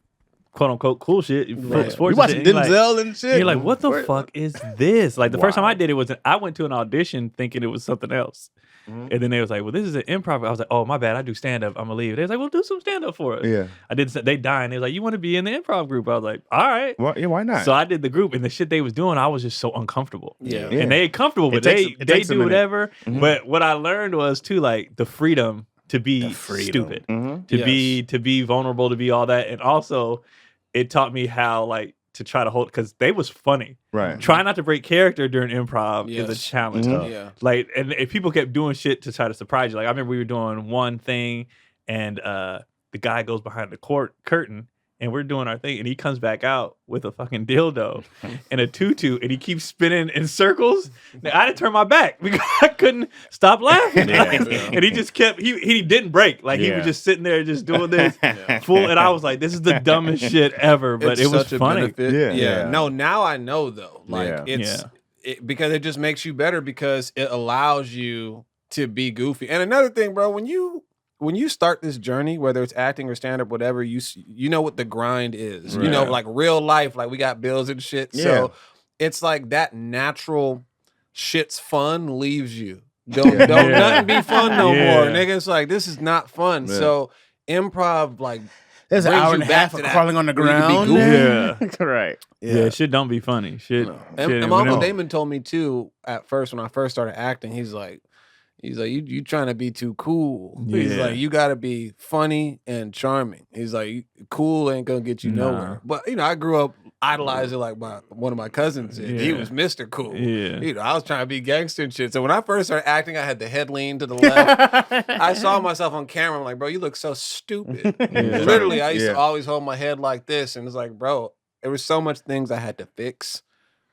quote unquote cool shit, Right. sports. you and watching shit, and you're Denzel like, and shit. you're like, what the fuck is this? Like the first time Wow. I did it was I went to an audition thinking it was something else. And then they was like, well, this is an improv. I was like, oh, my bad. I do stand up. I'm going to leave. They was like, well, do some stand up for us. Yeah. I did. They dying. They was like, you want to be in the improv group? I was like, all right. Well, yeah. Why not? So I did the group, and the shit they was doing, I was just so uncomfortable. Yeah. And they comfortable, but takes they a do minute. whatever. But what I learned was too, like the freedom to be stupid, to be vulnerable, to be all that, and also it taught me how like to try to hold because they was funny. Right. Try not to break character during improv is a Yes. challenge. Yeah. Like, and if people kept doing shit to try to surprise you. Like I remember we were doing one thing, and the guy goes behind the curtain. And we're doing our thing, and he comes back out with a fucking dildo and a tutu, and he keeps spinning in circles. Now, I didn't turn my back because I couldn't stop laughing. And he just kept, he didn't break. Like, he was just sitting there just doing this full, and I was like, this is the dumbest shit ever, but It's it was such a funny. benefit. Yeah. No, now I know though. Like because it just makes you better because it allows you to be goofy. And another thing, bro, when you start this journey, whether it's acting or stand up, whatever, you know what the grind is. You know, like real life, like we got bills and shit. Yeah. So it's like that natural shit's fun leaves you. Don't nothing be fun no more, nigga. It's like this is not fun. Yeah. So improv, like There's an brings hour you and a back half to of that, crawling on the where you can be ground. goofy. Yeah. Right. Yeah, shit don't be funny. Shit. And my Uncle Damon told me too at first when I first started acting, he's like, you trying to be too cool. He's Yeah. like, you got to be funny and charming. He's like, cool ain't gonna get you nowhere. But I grew up idolizing like one of my cousins. And he was Mr. Cool. Yeah. I was trying to be gangster and shit. So when I first started acting, I had the head lean to the left. I saw myself on camera. I'm like, bro, you look so stupid. Literally, I used to always hold my head like this, and it's like, bro, there was so much things I had to fix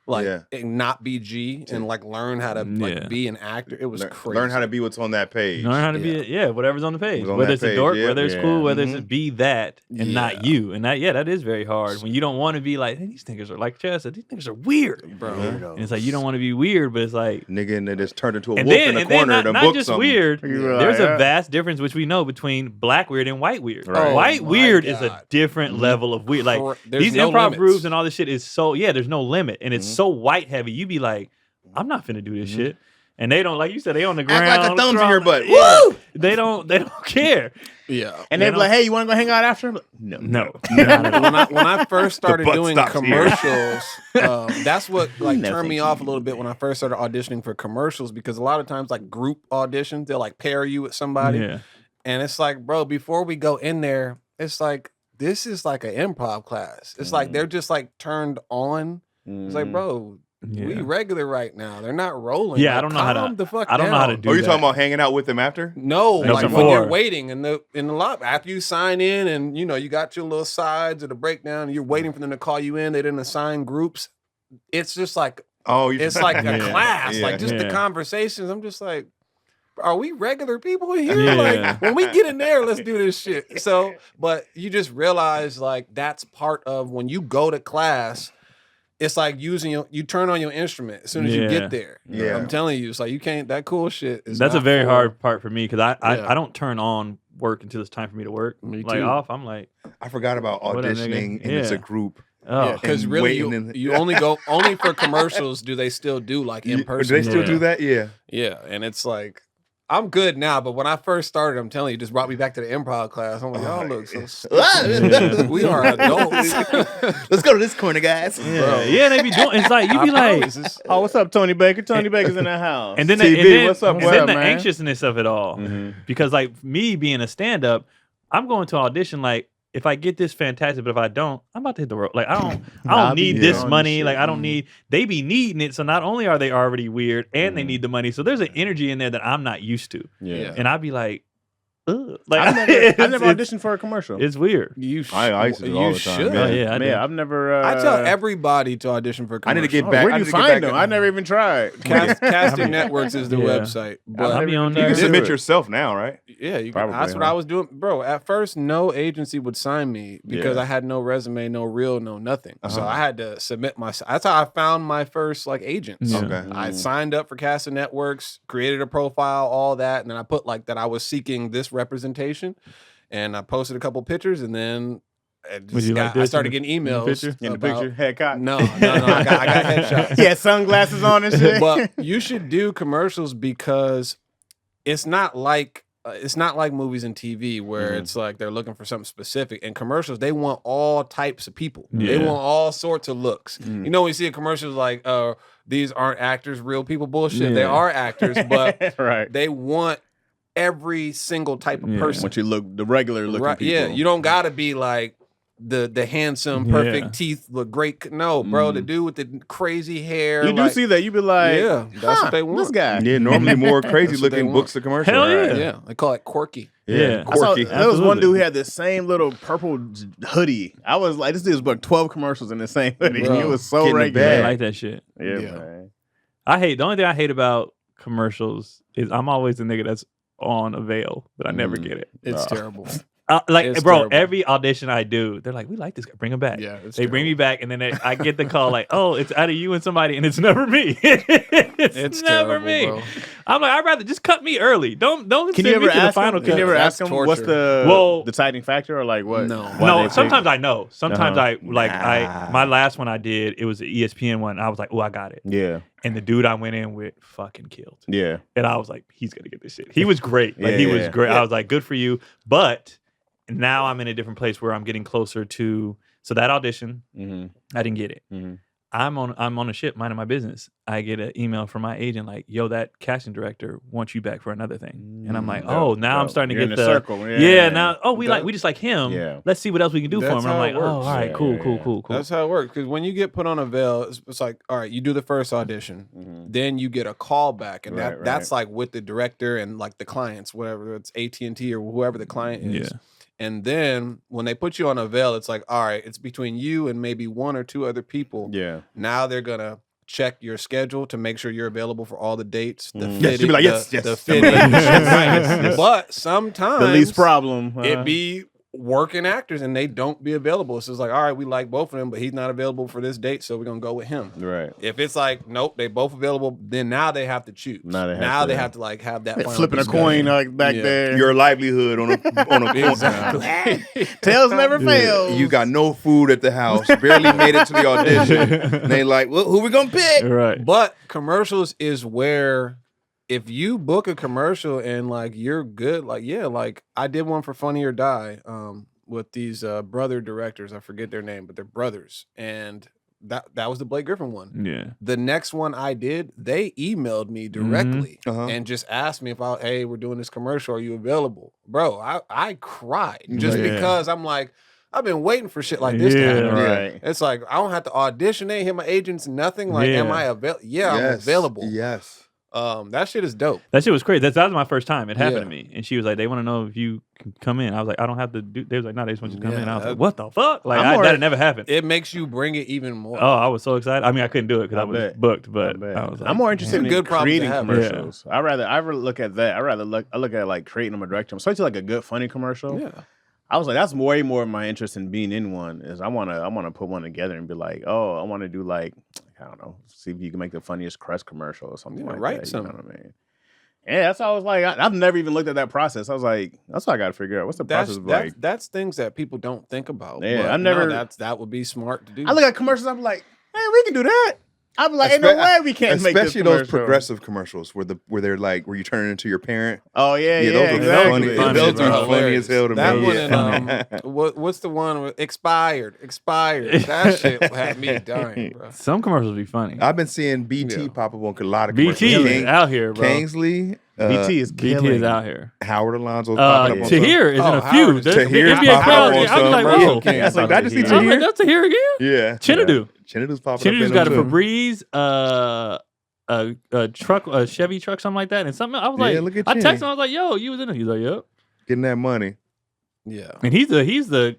and not be G and like learn how to like be an actor. It was crazy. Learn how to be what's on that page. Learn how to be whatever's on the page. On Whether that it's a page, dork, yeah. whether it's cool, whether it's be that and not Yeah. you. And that is very hard when you don't want to be like, hey, these niggas are like Chaz said, these niggas are weird, bro. And it's like you don't want to be weird, but it's like Nigga, and then it's turned into a wolf and then, in the and then corner to not book just something. weird. You're There's like, a vast difference which we know between black weird and white weird. Right. White Oh my weird is a God. different level of weird. Like There's these no improv limits. grooves and all this shit is so there's no limit, and it's so white heavy. You be like, I'm not finna do this shit, and they don't like you said they on the ground. Act like a thumb to throwing- your butt. Yeah. Woo! They don't care. Yeah. And they'd be like, hey, you want to go hang out after? I'm like, no. When I first started butt doing stops here. commercials, that's what like No, turned me thank off you. a little bit when I first started auditioning for commercials, because a lot of times like group auditions, they'll like pair you with somebody, Yeah. and it's like, bro, before we go in there, it's like this is like an improv class. It's like they're just like turned on. It's like, bro, we regular right now. They're not rolling. Yeah, I Like, don't know how to- calm the fuck I don't know how to down. do Oh, you that. talking about hanging out with them after? No, No, like when before. you're waiting in the lobby after you sign in, and you know you got your little sides of the breakdown, and you're waiting for them to call you in. They didn't assign groups. It's just like Oh, you it's like a Yeah. class, Yeah. like just the Yeah. conversations. I'm just like, are we regular people in here? Yeah. Like when we get in there, let's do this shit. So, but you just realize like that's part of when you go to class. It's like you turn on your instrument as soon as you Yeah. get there. Yeah. I'm telling you, it's like you can't. That cool shit is. That's a not very for- hard part for me because Yeah. I don't turn on work until it's time for me to work. Me Like too. off, I'm like, I forgot about What up, nigga? auditioning, and it's a Yeah. group. oh, Because and really, waiting you in- only go for commercials. Do they still do like in Do person? they still Yeah. do that? Yeah. Yeah, and it's like I'm good now, but when I first started, I'm telling you, it just brought me back to the improv class. I'm like, y'all look so stupid. We are adults. Let's go to this corner, guys. yeah, yeah, they be doing. It's like you I be like, promise, it's- Oh, what's up, Tony Baker? Tony Baker's in the house. and then TV, and then, what's up? and What then up, the man? anxiousness of it all, because like me being a stand up, I'm going to audition like. If I get this, fantastic. But if I don't, I'm about to hit the road. Like I don't need be this on money. shit. Like I don't need. They be needing it. So not only are they already weird, and they need the money. So there's an energy in there that I'm not used to. Yeah. And I'd be like, ugh. Like I've never auditioned for a commercial. It's weird. You I used to do it all the time, should. man. Oh yeah, I Man, did. I've never. I tell everybody to audition for I need to commercials. get back. Where I do need you to get find back- them? I never even tried. Casting Networks is the Yeah. website. But I'll be on You there. can do submit it. yourself now, right? yeah, you Probably, that's what huh? I was doing, bro. At first, no agency would sign me because Yeah. I had no resume, no reel, no nothing. So Uh-huh. I had to submit my. That's how I found my first like agents. Yeah. Okay. I signed up for Casting Networks, created a profile, all that, and then I put like that I was seeking this representation, and I posted a couple pictures, and then Would you like I this started in getting the emails picture? In the about- picture, head cop. No, I got headshots. He had sunglasses on and shit. But you should do commercials because it's not like movies and TV where it's like they're looking for something specific. In commercials, they want all types of people. They Yeah. want all sorts of looks. You know, when you see a commercial like, these aren't actors, real people, bullshit. They Yeah. are actors, but right. they want every single type of Yeah. person. Once you look, the regular looking Right? people. Yeah, you don't gotta be like the handsome, perfect Yeah. teeth, look great. No, bro, the dude with the crazy hair. You do like- see that. You be like, Yeah, that's what they This want. guy. Yeah, normally more crazy That's what they looking want. books to commercial. Hell right? yeah. Yeah, they call it quirky. Yeah. I saw, Quirky. there was one Absolutely. dude who had the same little purple hoodie. I was like, this dude's booked 12 commercials in the same hoodie. Bro, It was so get in the regular. I bag. like that shit. Yeah, Yeah. man. The only thing I hate about commercials is I'm always the nigga that's on a veil, but I never get it. It's terrible. Like, It's bro, terrible. every audition I do, they're like, we like this guy, bring him back. Yeah, it's they bring me terrible. back, and then I get the call like, oh, it's out of you and somebody, and it's never me. it's never terrible, me. bro. I'm like, I'd rather just cut me early. Don't Can send you me ever to the ask final him? Can cut. you ever That's ask him what's torture. Well- the deciding factor or like what? No. why No, they pick- sometimes I know. Sometimes Uh-huh. my last one I did, it was the ESPN one. I was like, oh, I got it. Yeah, And the dude I went in with fucking killed. yeah. And I was like, he's gonna get this shit. He was great. Like he was Yeah. great. I was like, good for you. But now I'm in a different place where I'm getting closer to. So that audition, Mm-hmm. I didn't get it. Mm-hmm. I'm on a ship minding my business. I get an email from my agent like, yo, that casting director wants you back for another thing. And I'm like, oh, now I'm starting to You're get in the circle. Yeah, now we That- we just like him. Yeah. Let's see what else we can do for That's him. And I'm how like, it oh, all works. right, Yeah, cool, yeah, cool, yeah. cool, cool. That's how it works. Because when you get put on a veil, it's like, all right, you do the first audition, then you get a call back, and Right, that's like with the director and like the clients, whatever it's AT&T or whoever the client is. Yeah. And then when they put you on a veil, it's like, all right, it's between you and maybe one or two other people. Yeah. Now they're gonna check your schedule to make sure you're available for all the dates. The Yes, fitting, she'd be like, yes, the yes. fitting. But sometimes The least problem. it be working actors and they don't be available. So it's like, all right, we like both of them, but he's not available for this date, so we're gonna go with him. Right. If it's like, nope, they both available, then now they have to choose. Now they have to- like have that final Flipping a discussion. coin like back Yeah. there. Your livelihood on a Exactly. Tails never fails. You got no food at the house. Barely made it to the audition. And they like, well, who we gonna pick? Right. But commercials is where if you book a commercial and like you're good, like like I did one for Funny or Die with these brother directors. I forget their name, but they're brothers. And that was the Blake Griffin one. Yeah. The next one I did, they emailed me directly Uh-huh. and just asked me if hey, we're doing this commercial. Are you available? Bro, I cried just Yeah. because I'm like, I've been waiting for shit like this to Yeah, happen. right. It's like I don't have to audition. They ain't hit my agents, nothing. Like, am Yeah. I available? Yeah, I'm Yes. available. Yes. That shit is dope. That shit was crazy. That was my first time. It happened Yeah. to me. And she was like, they want to know if you can come in. I was like, I don't have to do. They was like, no, they just want you to come Yeah, in. I was that- like, what the fuck? Like, I'm more- that had never happened. It makes you bring it even more. Oh, I was so excited. I mean, I couldn't do it because I I was bet. booked, but I was like, I'm more interested It's a in good problem to creating have. commercials. I rather look at that. I look at like creating them or directing them, especially like a good funny commercial. Yeah. I was like, that's way more of my interest in being in one. Is I wanna put one together and be like, oh, I want to do like, I don't know, see if you can make the funniest Crest commercial or something Yeah, like write that. something. You know what I mean? Yeah, that's how I was like. I've never even looked at that process. I was like, that's what I got to figure out. What's the process of like? That's things that people don't think about. Yeah, But I never- that would be smart to do. I look at commercials. I'm like, hey, we can do that. I'm like, ain't no way we can't make this Especially those commercial. progressive commercials where they're like where you turn into your parent. Oh yeah, those are exactly. funny. Funny, Those bro. are funny as hell to that me. one Yeah. and what's the one with expired? That shit had me dying, bro. some commercials be funny. I've been seeing BT Yeah. pop up on a lot of BT commercials. is out here, bro. Kingsley, BT is BT killing. is out here. Howard Alonso's popping up on Tahir is in Oh, a Howard few. is- The Tahir's NBA popping crowd. up on I was like, some, bro. whoa. Yeah, That's like, I just see I was like, Tahir. that's Tahir again? Yeah. Chinadu. Chinnadu's popping up. Chinadu's in got a them, too. Febreze, a truck, a Chevy truck, something like that, and something. I was like, Yeah, look at I Chinny. texted him. I was like, yo, you was in it. He's like, yep. Getting that money. Yeah. And he's the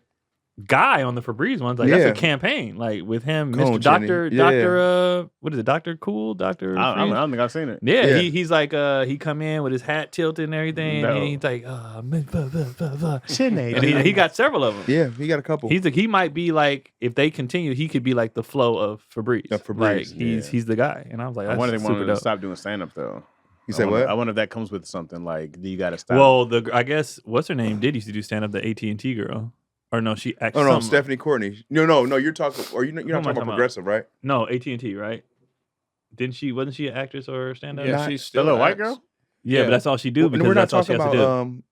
guy on the Febreze ones. Like Yeah. that's a campaign. Like with him, Come on, Mr. Doctor, Chinny. Yeah. Doctor. What is it? Doctor Cool, Doctor. I don't think I've seen it. Yeah, Yeah. he's like he come in with his hat tilted and everything. No. And he's like, and Sinead. he got several of them. Yeah, he got a couple. He might be like, if they continue, he could be like the flow of Febreze. Of Febreze, Like yeah. he's the guy. And I was like, I that's wonder if they super want to dope. stop doing stand up though. You said I wonder, what? I wonder if that comes with something like, do you got to stop? Well, I guess what's her name did used to do stand up, the AT&T girl, or no, she actually. Oh no, Stephanie Courtney. No. You're talking. Or you're not Who am I talking talking about about? progressive, right? No, AT&T, right? Wasn't she an actress or stand up? Yeah, Not- she's the still little white acts. girl. Yeah, Yeah. but that's all she do Well, because we're not that's all she talking has to about do.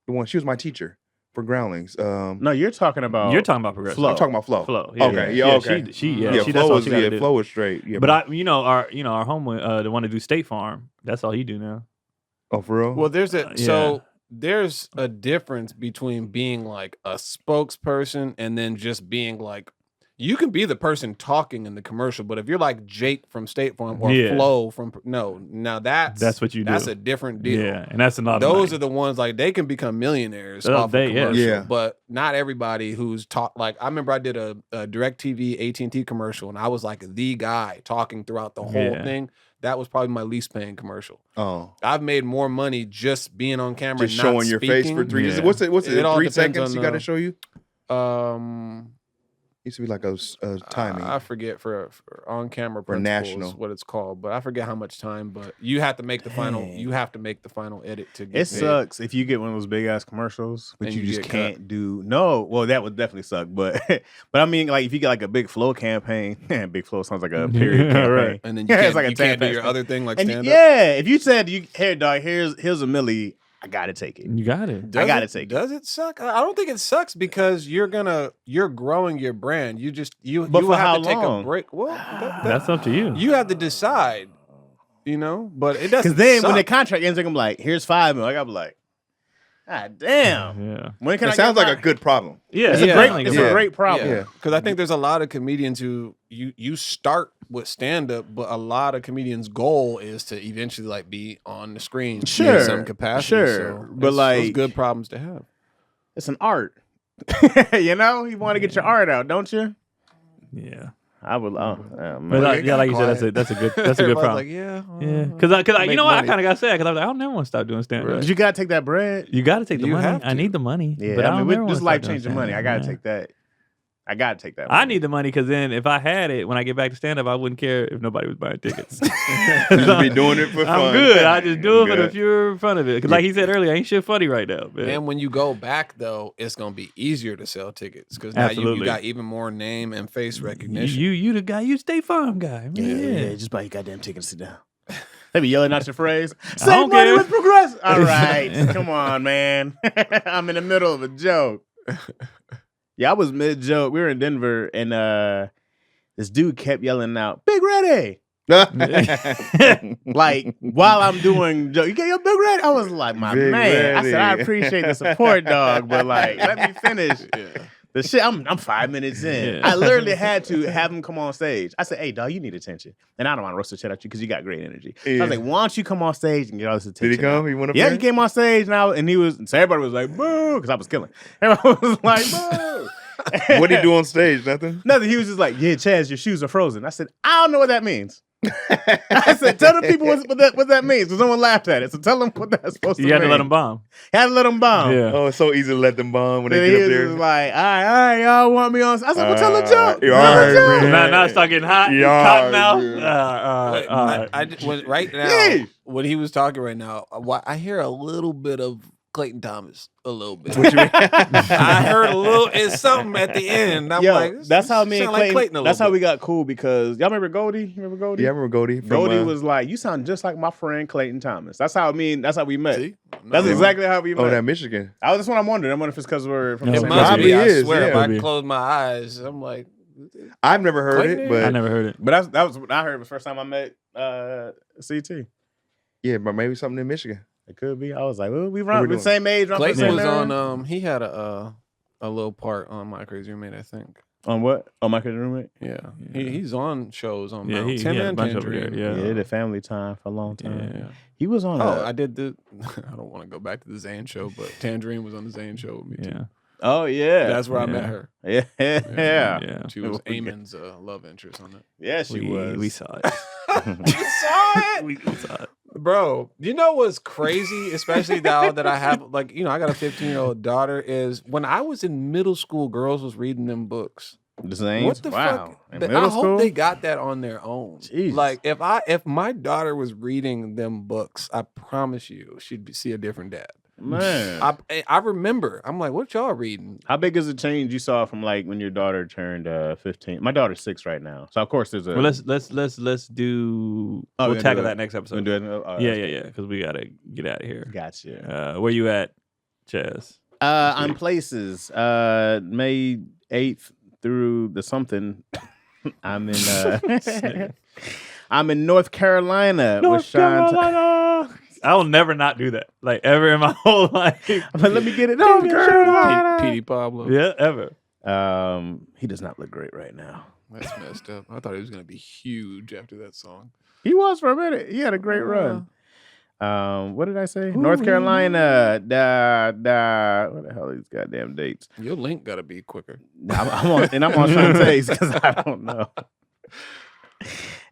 the one. She was my teacher for Groundlings. No, you're talking about. You're talking about progressive. Flow. I'm talking about Flow. Flow. Okay, yeah, okay. She Yeah, that's Flow all is she gotta do. Flow is straight. Yeah, But our homie, the one to do State Farm, that's all he do now. oh for real? Well, there's Yeah. there's a difference between being like a spokesperson and then just being like, you can be the person talking in the commercial, but if you're like Jake from State Farm or Yeah. Flo from now that's what you do. That's a different deal. Yeah, and that's another. Those are the ones like they can become millionaires Oh, off they- of yeah. commercial, Yeah. but not everybody who's taught. Like I remember I did a DirecTV AT&T commercial, and I was like the guy talking throughout the whole Yeah. thing. That was probably my least paying commercial. oh, I've made more money just being on camera, just not showing your face for speaking. 3. Yeah. What's it? It all 3 depends seconds on you got to the- show you? Used to be like a timing. I forget for on camera For principles national. what it's called, but I forget how much time. But you have to make the final. Dang. You have to make the final edit to get It paid. sucks if you get one of those big ass commercials, but And you you just get can't do. No, well, that would definitely suck. But but I mean, like if you get like a big flow campaign, big flow sounds like a period Yeah, campaign. right. And then you Yeah, can't, it's like a you can't do tap your dance. other thing like And stand up. yeah, if you said here, dog, here's a milli, I gotta take it. You got it. I gotta take it. Does it suck? I don't think it sucks because you're growing your brand. You But will for have how to take a long? break. Well, That's up to you. you have to decide. You know, but it doesn't. Because then when the suck. contract ends, I'm like, here's $5 million. I gotta be like, God damn. Yeah. When can It I sounds get like a mine? good problem. Yeah. It's Yeah. a great. It's Yeah. a great problem. Yeah. Because I think there's a lot of comedians who you start with stand up, but a lot of comedians' goal is to eventually like be on the screen Sure, in some capacity. sure. So But, it's like- good problems to have. It's an art. You know, you want to get your art out, don't you? Yeah. I would. But man. like you said, that's a good Everybody's problem. like, yeah. Yeah, because you make know what, I money. kind of got sad because I was like, I don't never want to stop doing stand up. But you gotta take that bread. You got to take the You money. have I to. need the money. Yeah, but I don't with ever this life life changing money, I gotta take that. I gotta take that. I money. need the money because then if I had it when I get back to stand up, I wouldn't care if nobody was buying tickets. You just be doing it for fun. I'm good. I just do it for the Good. pure fun of it. Because like he said earlier, ain't shit funny right now. Man. And when you go back though, it's gonna be easier to sell tickets because now you Absolutely. got even more name and face recognition. You the guy. You Stay Farm guy. Yeah, just buy your goddamn ticket and sit down. They be yelling out your phrase. don't Save money care. with Progress. All right, come on, man. I'm in the middle of a joke. Yeah, I was mid joke. We were in Denver, and this dude kept yelling out, "Big Ready!" Like while I'm doing joke. You get your Big Ready? I was like, my Big man. I said, I Ready. appreciate the support, dog, but like, let me finish. The shit, I'm 5 minutes in. Yeah. I literally had to have him come on stage. I said, hey, dog, you need attention. And I don't want to roast the shit out you because you got great energy. So I was Yeah. like, why don't you come on stage and get all this attention? Did he come? out? He went up Yeah, there? he came on stage and he was, so everybody was like, boo, because I was killing. Everybody was like, boo. What did he do on stage? Nothing? Nothing. He was just like, yeah, Chaz, your shoes are frozen. I said, I don't know what that means. I said, tell the people what that means. Because someone laughed at it. So tell them what that's supposed to You mean. had to let him bomb. Had to let them bomb. Yeah. Oh, it's so easy to let them bomb when Then they he get up was there. just like, all right, y'all want me on? I said, well, tell a joke. Yeah, Tell all a right, joke. man. Now it's start getting hot. Yeah, Cotton mouth. yeah. Wait, All right. I just- right now, Yeah. when he was talking right now, I hear a little bit of Clayton Thomas, a little bit. What you mean? I heard a little. It's something at the end. I'm Yo, like, that's how me and sound like Clayton, a that's how little we got cool because y'all remember Goldie? You remember Goldie? Yeah, I remember Goldie. From, Goldie was like, you sound just like my friend Clayton Thomas. That's how we met. bit. See? That's No. exactly how we met. Oh, that Michigan. That's what I'm wondering. I'm wondering if it's because we're from the It It same must must Probably be. I is, swear, yeah. if I Maybe. close my eyes, I'm like, I've never heard Clayton it, is? but I never heard it. But that was what I heard the first time I met CT. yeah, but maybe something in Michigan. It could be. I was like, well, we What run we the doing? same age. Run for the Clayton same was era. on. He had a little part on My Crazy Roommate, I think. On what? On my crazy roommate? Yeah, Yeah. he's on shows on Yeah, Mount. he Tim had a and bunch over there. Tangerine. Yeah. Yeah, the family time for a long time. Yeah. He was on. Oh, I did the. I don't want to go back to the Zane show, but Tangerine was on the Zane show with me too. Yeah. Oh yeah. That's where I Yeah. met her. yeah. Yeah. Yeah. She was Okay. Eamon's love interest on it. Yeah, she was. We saw it. You saw it, we saw it. bro. You know what's crazy, especially now that I have I got a 15-year-old daughter. Is when I was in middle school, girls was reading them books. The same. What the wow. fuck? In I middle hope school? they got that on their own. Jesus. Like if my daughter was reading them books, I promise you she'd see a different dad. Man. I remember. I'm like, what y'all reading? How big is the change you saw from like when your daughter turned 15? My daughter's 6 right now, so of course there's a. Well, let's do. Oh, we'll we're gonna tackle do it. that next episode. We're doing it? Yeah. Because we gotta get out of here. Gotcha. Where you at, Chaz? I'm places. May 8th through the something. I'm in. I'm in North Carolina with Sean. I'll never not do that. Like ever in my whole life. But let me get it. North Carolina. Petey Pablo. Yeah, ever. He does not look great right now. That's messed up. I thought he was gonna be huge after that song. He was for a minute. He had a great run. What did I say? North Carolina. What the hell are these goddamn dates? Your link gotta be quicker. I'm on Shantae's because I don't know.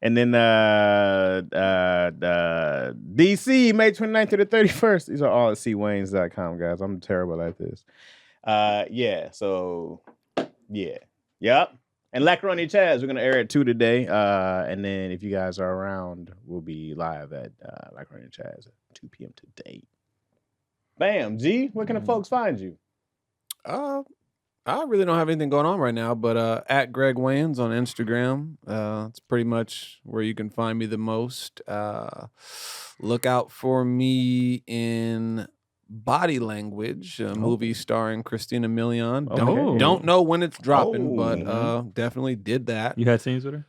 And then DC, May 29th to the 31st. These are all at cwaynes.com, guys. I'm terrible at this. Yep. And Lacroni Chaz, we're going to air at 2 today. And then if you guys are around, we'll be live at Lacroni Chaz at 2 p.m. today. Bam. G, where can the folks find you? I really don't have anything going on right now, but at Greg Wayans on Instagram, it's pretty much where you can find me the most. Look out for me in Body Language, a movie starring Christina Milian. Okay. Don't know when it's dropping, Oh. but definitely did that. You had scenes with her?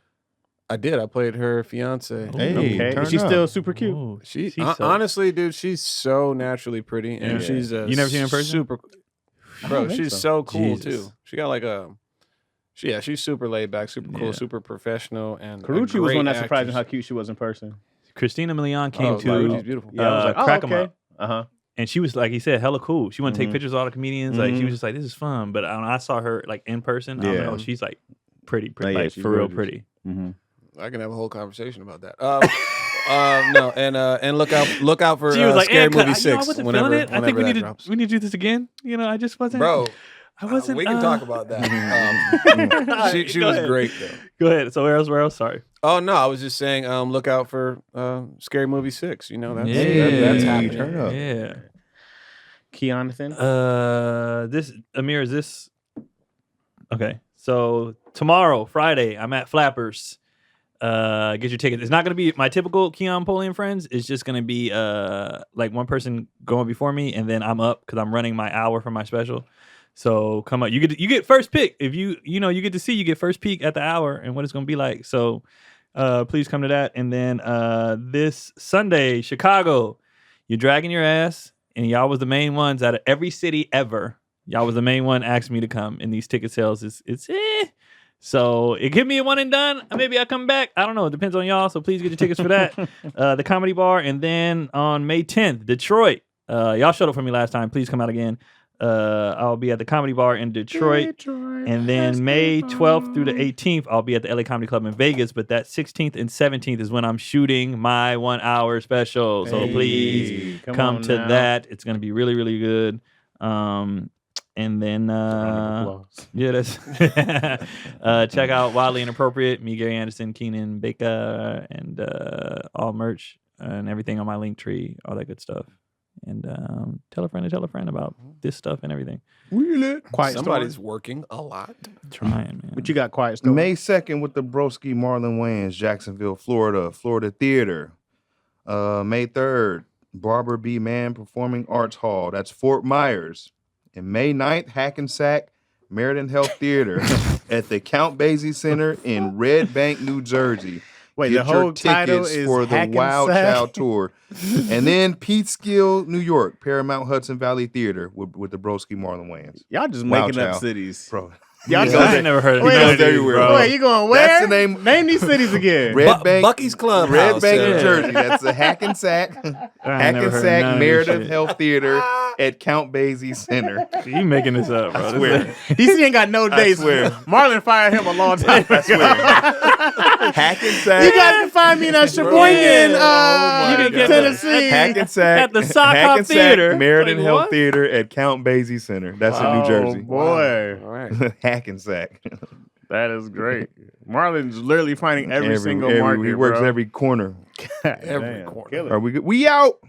I did. I played her fiance. Hey, Okay. turn Is she up. still super cute? Oh, She's so- honestly, dude, she's so naturally pretty, and Yeah. she's You never seen her in person? Super, I bro. don't think She's so. so cool Jesus. too. She got like she's super laid back, super cool, Yeah. super professional, and a Carucci was great one that surprised me how actress. cute she was in person. Christina Milian came Oh, to she's beautiful. Yeah, I was like, Crack 'em okay. Up. Uh-huh. And she was like he said, hella cool. She wanted to take Mhm. pictures of all the comedians. Like she Mhm. was just like, this is fun. But when I saw her like in person, I was Yeah. like, oh, she's like pretty, Oh, yeah, like she's for real gorgeous. pretty. Mm-hmm. I can have a whole conversation about that. No, and look out for She was like, Scary "And Movie I 6 wasn't whenever, feeling it. I think whenever we that need to drops. we need to do this again. You know, I just wasn't, Bro, I wasn't. we can talk about that. She Go was ahead. great though. Go ahead. So where else? Sorry. Oh no, I was just saying, look out for Scary Movie 6. You know, that's Yeah. that's happening. Turn up. Yeah. Keonathan? This Amir, is this okay? So tomorrow, Friday, I'm at Flappers. Get your tickets. It's not gonna be my typical Keon, Polly, and friends. It's just gonna be like one person going before me, and then I'm up because I'm running my hour for my special. So come up. You get first pick. If you get to see, you get first peek at the hour and what it's gonna be like. So please come to that. And then this Sunday, Chicago, you're dragging your ass, and y'all was the main ones out of every city ever. Y'all was the main one asked me to come, and these ticket sales it's So it give me a one and done. Maybe I come back. I don't know. It depends on y'all. So please get your tickets for that. The Comedy Bar, and then on May 10th, Detroit. Y'all showed up for me last time. Please come out again. I'll be at the Comedy Bar in Detroit. And then May 12th through the 18th, I'll be at the LA Comedy Club in Vegas. But that 16th and 17th is when I'm shooting my 1 hour special. So please come to that. It's going to be really, really good. And then, yeah, that's check out Wildly Inappropriate, me, Gary Anderson, Keenan Baker, and all merch and everything on my link tree, all that good stuff. And tell a friend to tell a friend about this stuff and everything. Somebody's working a lot. Trying, man. What you got, Quiet Storm? May 2nd with the Broski Marlon Wayans, Jacksonville, Florida Theater. May 3rd, Barbara B. Mann Performing Arts Hall. That's Fort Myers. And May 9th, Hackensack Meriden Health Theater at the Count Basie Center in Red Bank, New Jersey. Wait, Get the whole your title tickets is for the Hackensack? Wild Child Tour. And then Peekskill, New York, Paramount Hudson Valley Theater with the Broski Marlon Wayans. Y'all just Wild making up Child. cities. Bro. Y'all Yeah, I ain't never heard of Wait, none of goes these, everywhere, bro. Wait, you going where? That's the name. Name these cities again. Red Bank, Bucky's Clubhouse. Red Bank, New yeah. Jersey. That's the Hackensack I ain't never heard none Hackensack of this Meredith shit. Health Theater at Count Basie Center. You making this up, bro. I This swear. is- DC ain't got no dates. swear. Marlon fired him a long time ago. Hackensack. You guys can find me in Sheboygan, my God. Tennessee. Hackensack At the Sock Hop Theater. Meriden Like, Health what? Theater at Count Basie Center. That's in New Oh, Jersey. boy. All right. Hackensack. That is great. Marlon's literally finding every single market. He works bro. every corner. Every Damn, corner. killer. Are we good? We out.